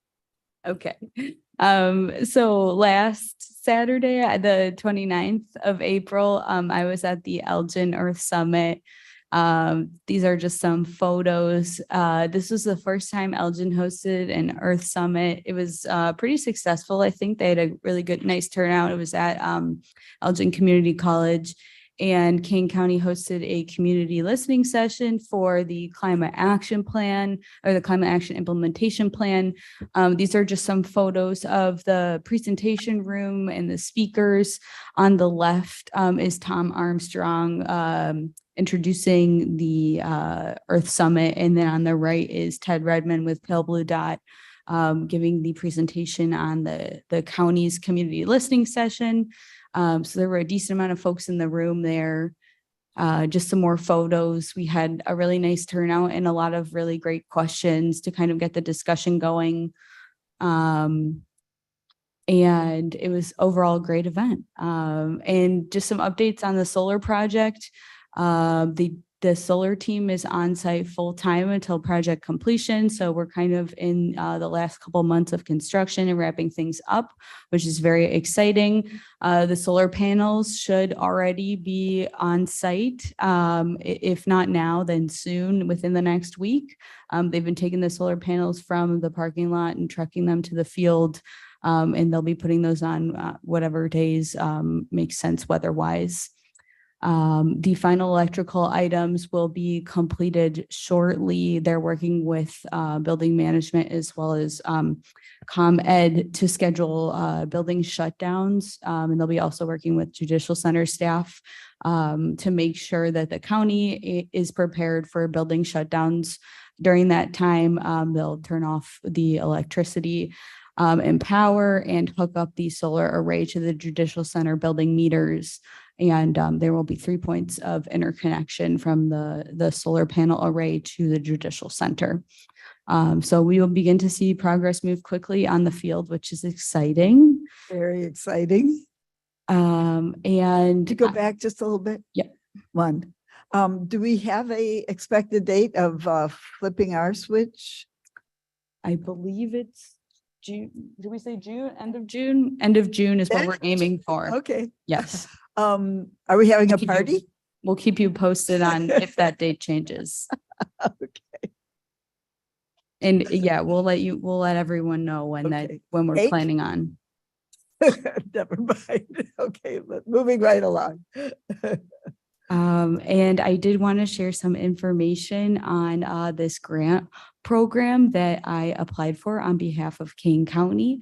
Okay. So last Saturday, the 29th of April, I was at the Elgin Earth Summit. These are just some photos. This was the first time Elgin hosted an Earth Summit. It was pretty successful. I think they had a really good, nice turnout. It was at Elgin Community College. And Kane County hosted a community listening session for the climate action plan, or the climate action implementation plan. These are just some photos of the presentation room and the speakers. On the left is Tom Armstrong introducing the Earth Summit. And then on the right is Ted Redmond with Pale Blue Dot giving the presentation on the county's community listening session. So there were a decent amount of folks in the room there. Just some more photos. We had a really nice turnout and a lot of really great questions to kind of get the discussion going. And it was overall a great event. And just some updates on the solar project. The solar team is on site full time until project completion. So we're kind of in the last couple months of construction and wrapping things up, which is very exciting. The solar panels should already be on site. If not now, then soon, within the next week. They've been taking the solar panels from the parking lot and trucking them to the field. And they'll be putting those on whatever days make sense weather-wise. The final electrical items will be completed shortly. They're working with building management as well as ComEd to schedule building shutdowns. And they'll be also working with Judicial Center staff to make sure that the county is prepared for building shutdowns. During that time, they'll turn off the electricity and power and hook up the solar array to the Judicial Center building meters. And there will be 3 points of interconnection from the solar panel array to the judicial center. So we will begin to see progress move quickly on the field, which is exciting. Very exciting. And To go back just a little bit. Yeah. One, do we have a expected date of flipping our switch? I believe it's June. Did we say June? End of June? End of June is what we're aiming for. Okay. Yes. Are we having a Keep you- party? We'll keep you posted on if that date changes. Okay. And yeah, we'll let everyone know when Okay. when we're Cake? planning on. Never mind. Okay, but moving right along. And I did want to share some information on this grant program that I applied for on behalf of Kane County.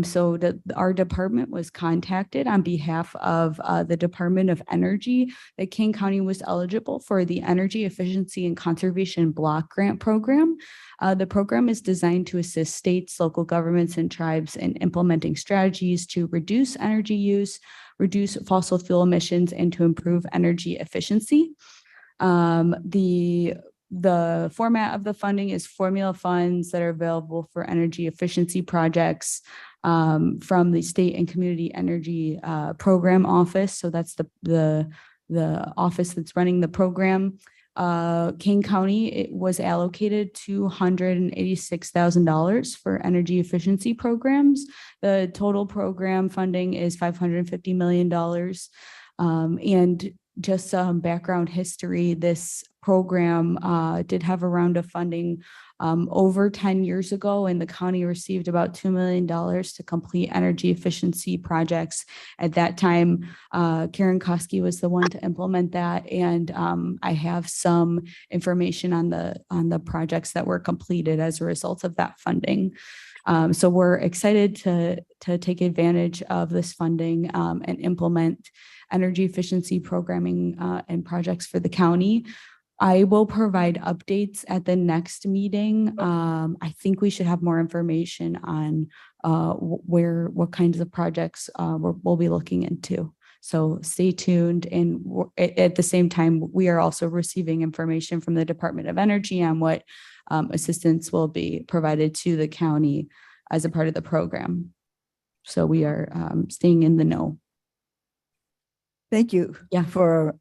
So our department was contacted on behalf of the Department of Energy that Kane County was eligible for the Energy Efficiency and Conservation Block Grant Program. The program is designed to assist states, local governments, and tribes in implementing strategies to reduce energy use, reduce fossil fuel emissions, and to improve energy efficiency. The format of the funding is formula funds that are available for energy efficiency projects from the State and Community Energy Program Office. So that's the office that's running the program. Kane County, it was allocated $286,000 for energy efficiency programs. The total program funding is $550 million. And just some background history, this program did have a round of funding over 10 years ago, and the county received about $2 million to complete energy efficiency projects. At that time, Karen Koski was the one to implement that, and I have some information on the projects that were completed as a result of that funding. So we're excited to take advantage of this funding and implement energy efficiency programming and projects for the county. I will provide updates at the next meeting. I think we should have more information on what kinds of projects we'll be looking into. So stay tuned. And at the same time, we are also receiving information from the Department of Energy on what assistance will be provided to the county as a part of the program. So we are staying in the know. Thank you. Yeah. For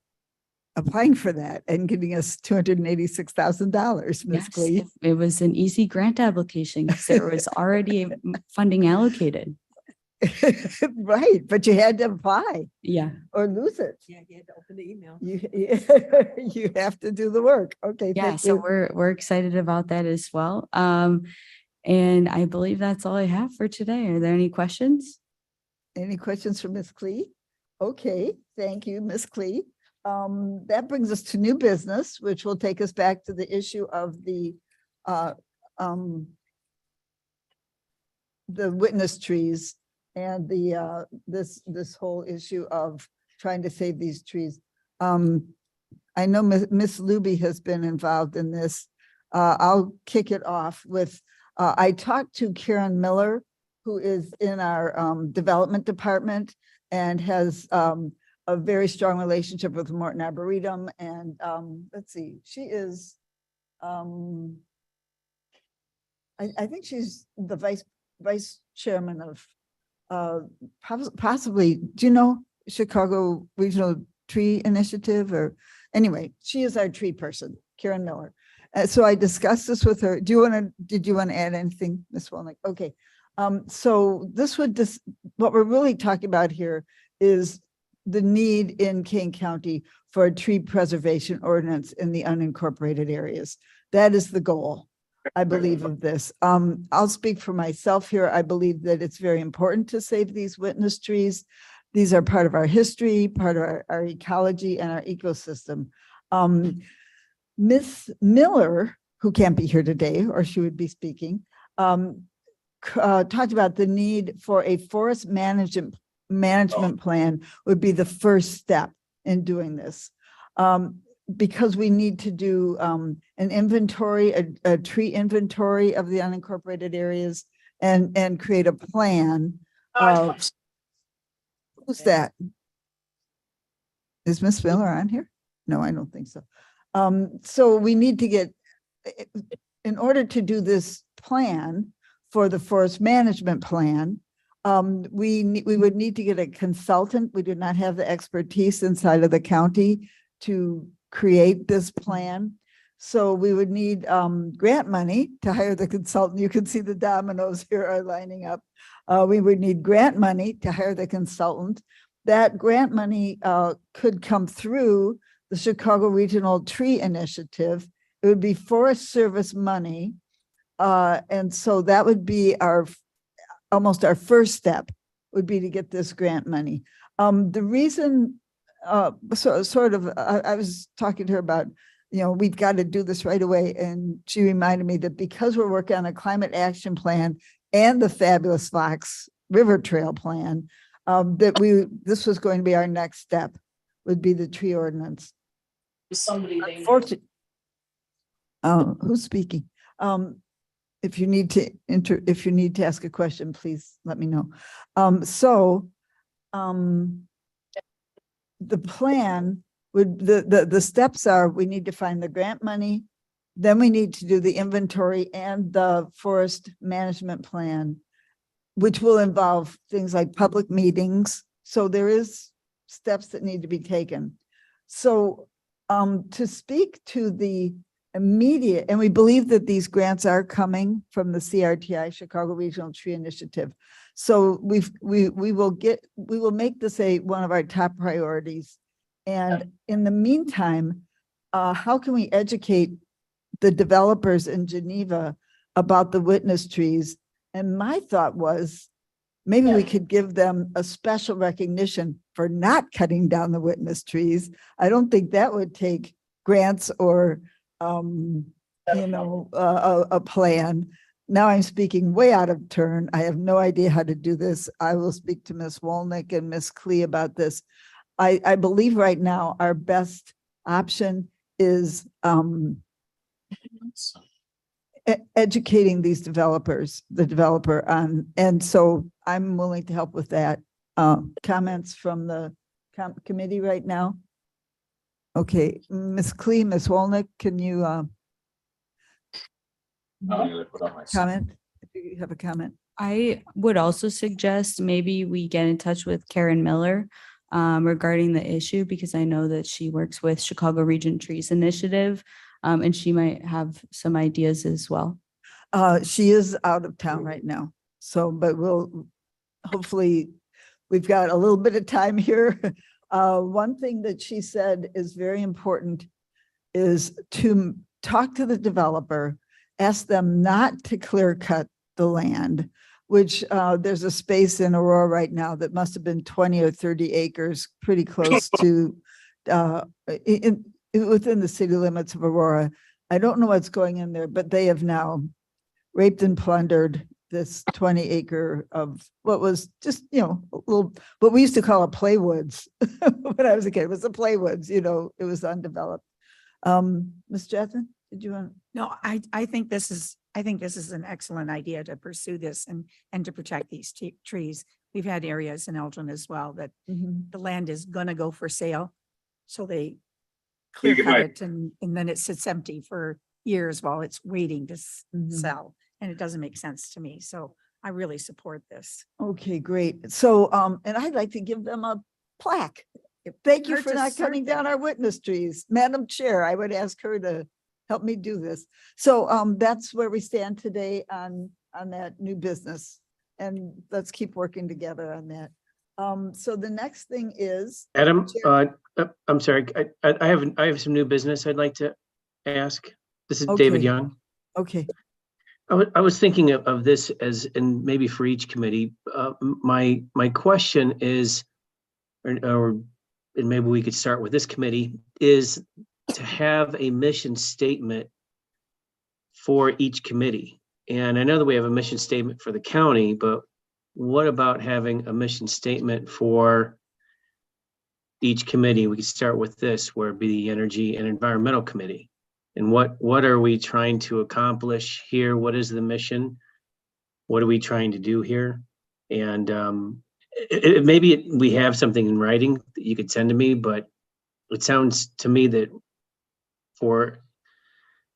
applying for that and giving us $286,000, Ms. Yes, Glee. it was an easy grant application because there was already funding allocated. Right, but you had to apply Yeah. or lose it. Yeah, you had to open the email. You have to do the work. Okay. Yeah, thank so you. we're excited about that as well. And I believe that's all I have for today. Are there any questions? Any questions for Ms. Klee? Okay, thank you, Ms. Klee. That brings us to new business, which will take us back to the issue of the witness trees and the this whole issue of trying to save these trees. I know Ms. Luby has been involved in this. I'll kick it off with, I talked to Karen Miller, who is in our development department and has a very strong relationship with Morton Arboretum. And let's see, she is, I think she's the vice chairman of possibly, do you know Chicago Regional Tree Initiative? Or anyway, she is our tree person, Karen Miller. So I discussed this with her. Did you want to add anything, Ms. Walnick? Okay. So this would what we're really talking about here is the need in Kane County for a tree preservation ordinance in the unincorporated areas. That is the goal, I believe, of this. I'll speak for myself here. I believe that it's very important to save these witness trees. These are part of our history, part of our ecology and our ecosystem. Ms. Miller, who can't be here today, or she would be speaking, talked about the need for a forest management plan would be the first step in doing this. Because we need to do an inventory, a tree inventory of the unincorporated areas and create a plan of, who's that? Is Miss Miller on here? No, I don't think so. So we need to get, in order to do this plan for the forest management plan, we would need to get a consultant. We do not have the expertise inside of the county to create this plan. So we would need grant money to hire the consultant. You can see the dominoes here are lining up. We would need grant money to hire the consultant. That grant money could come through the Chicago Regional Tree Initiative. It would be Forest Service money. And so that would be almost our first step would be to get this grant money. The reason, I was talking to her about, we've got to do this right away. And she reminded me that because we're working on a climate action plan and the Fabulous Fox River Trail plan, this was going to be our next step, would be the tree ordinance. Unfortunately, who's speaking? If you need to ask a question, please let me know. The plan would, the steps are, we need to find the grant money, then we need to do the inventory and the forest management plan, which will involve things like public meetings. So there is steps that need to be taken. So to speak to the immediate, and we believe that these grants are coming from the CRTI, Chicago Regional Tree Initiative. So we will make this one of our top priorities. And in the meantime, how can we educate the developers in Geneva about the witness trees? And my thought was, maybe we could give them a special recognition for not cutting down the witness trees. I don't think that would take grants or, a plan. Now I'm speaking way out of turn. I have no idea how to do this. I will speak to Ms. Wolnick and Ms. Klee about this. I believe right now our best option is educating these developers, the developer on, and so I'm willing to help with that. Comments from the committee right now? Okay, Ms. Klee, Ms. Wolnick, can you comment? If you have a comment. I would also suggest maybe we get in touch with Karen Miller regarding the issue, because I know that she works with Chicago Region Trees Initiative, and she might have some ideas as well. She is out of town right now. So, but hopefully we've got a little bit of time here. One thing that she said is very important is to talk to the developer, ask them not to clear cut the land, which there's a space in Aurora right now that must have been 20 or 30 acres, pretty close to within the city limits of Aurora. I don't know what's going in there, but they have now raped and plundered this 20 acre of what was just, a little, what we used to call a playwoods when I was a kid. It was a playwoods, it was undeveloped. Ms. Jetson, did you want? No, I think this is an excellent idea to pursue this and to protect these trees. We've had areas in Elgin as well that the land is gonna go for sale. So they clear cut it and then it sits empty for years while it's waiting to sell. And it doesn't make sense to me. So I really support this. Okay, great. So, and I'd like to give them a plaque. Thank you for not cutting down our witness trees. Madam Chair, I would ask her to help me do this. So that's where we stand today on that new business. And let's keep working together on that. So the next thing is. Adam, I'm sorry. I have some new business I'd like to ask. This is David Young. Okay. I was thinking of this as, and maybe for each committee, my question is, and maybe we could start with this committee, is to have a mission statement for each committee. And I know that we have a mission statement for the county, but what about having a mission statement for each committee? We could start with this, where it'd be the Energy and Environmental Committee. And what are we trying to accomplish here? What is the mission? What are we trying to do here? And maybe we have something in writing that you could send to me, but it sounds to me that for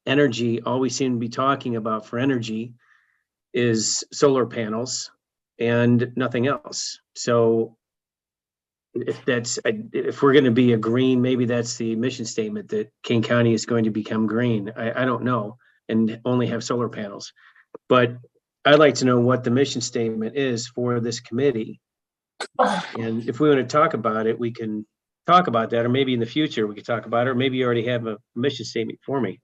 energy, all we seem to be talking about for energy is solar panels and nothing else. So if we're going to be a green, maybe that's the mission statement that King County is going to become green. I don't know, and only have solar panels. But I'd like to know what the mission statement is for this committee. And if we want to talk about it, we can talk about that, or maybe in the future we could talk about it, or maybe you already have a mission statement for me.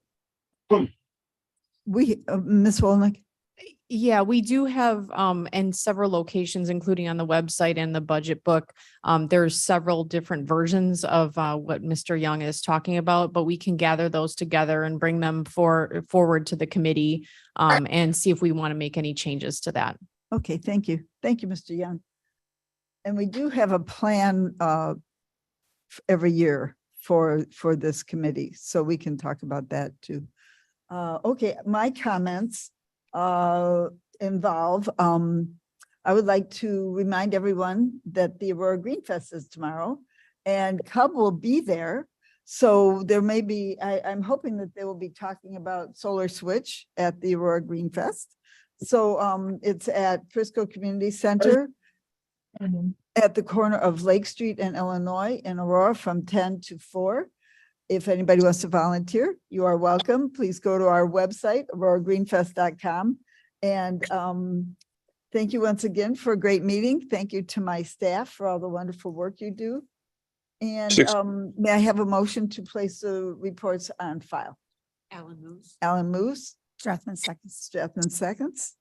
Ms. Wolnick? Yeah, we do have, in several locations, including on the website and the budget book, there's several different versions of what Mr. Young is talking about, but we can gather those together and bring them forward to the committee and see if we want to make any changes to that. Okay, thank you. Thank you, Mr. Young. And we do have a plan every year for this committee, so we can talk about that too. Okay, my comments involve, I would like to remind everyone that the Aurora Green Fest is tomorrow and Cub will be there. So there may be, I'm hoping that they will be talking about Solar Switch at the Aurora Green Fest. So it's at Frisco Community Center at the corner of Lake Street and Illinois in Aurora from 10 to 4. If anybody wants to volunteer, you are welcome. Please go to our website, auroragreenfest.com. And thank you once again for a great meeting. Thank you to my staff for all the wonderful work you do. And may I have a motion to place the reports on file? Alan moves. Alan moves. Strathman seconds. Strathman seconds.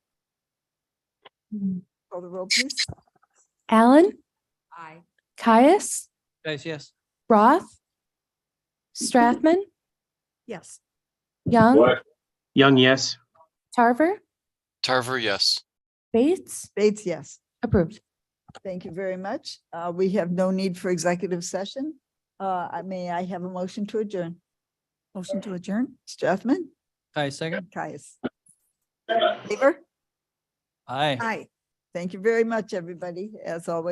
Call the roll, please. Alan, Aye. Caius, Guys, yes. Roth, Strathman, Yes. Young, Young, yes. Tarver, Tarver, yes. Bates, Bates, yes. approved. Thank you very much. We have no need for executive session. May I have a motion to adjourn? Motion to adjourn? Strathman, Aye, second. Caius. Favor? Aye. Aye. Thank you very much, everybody, as always.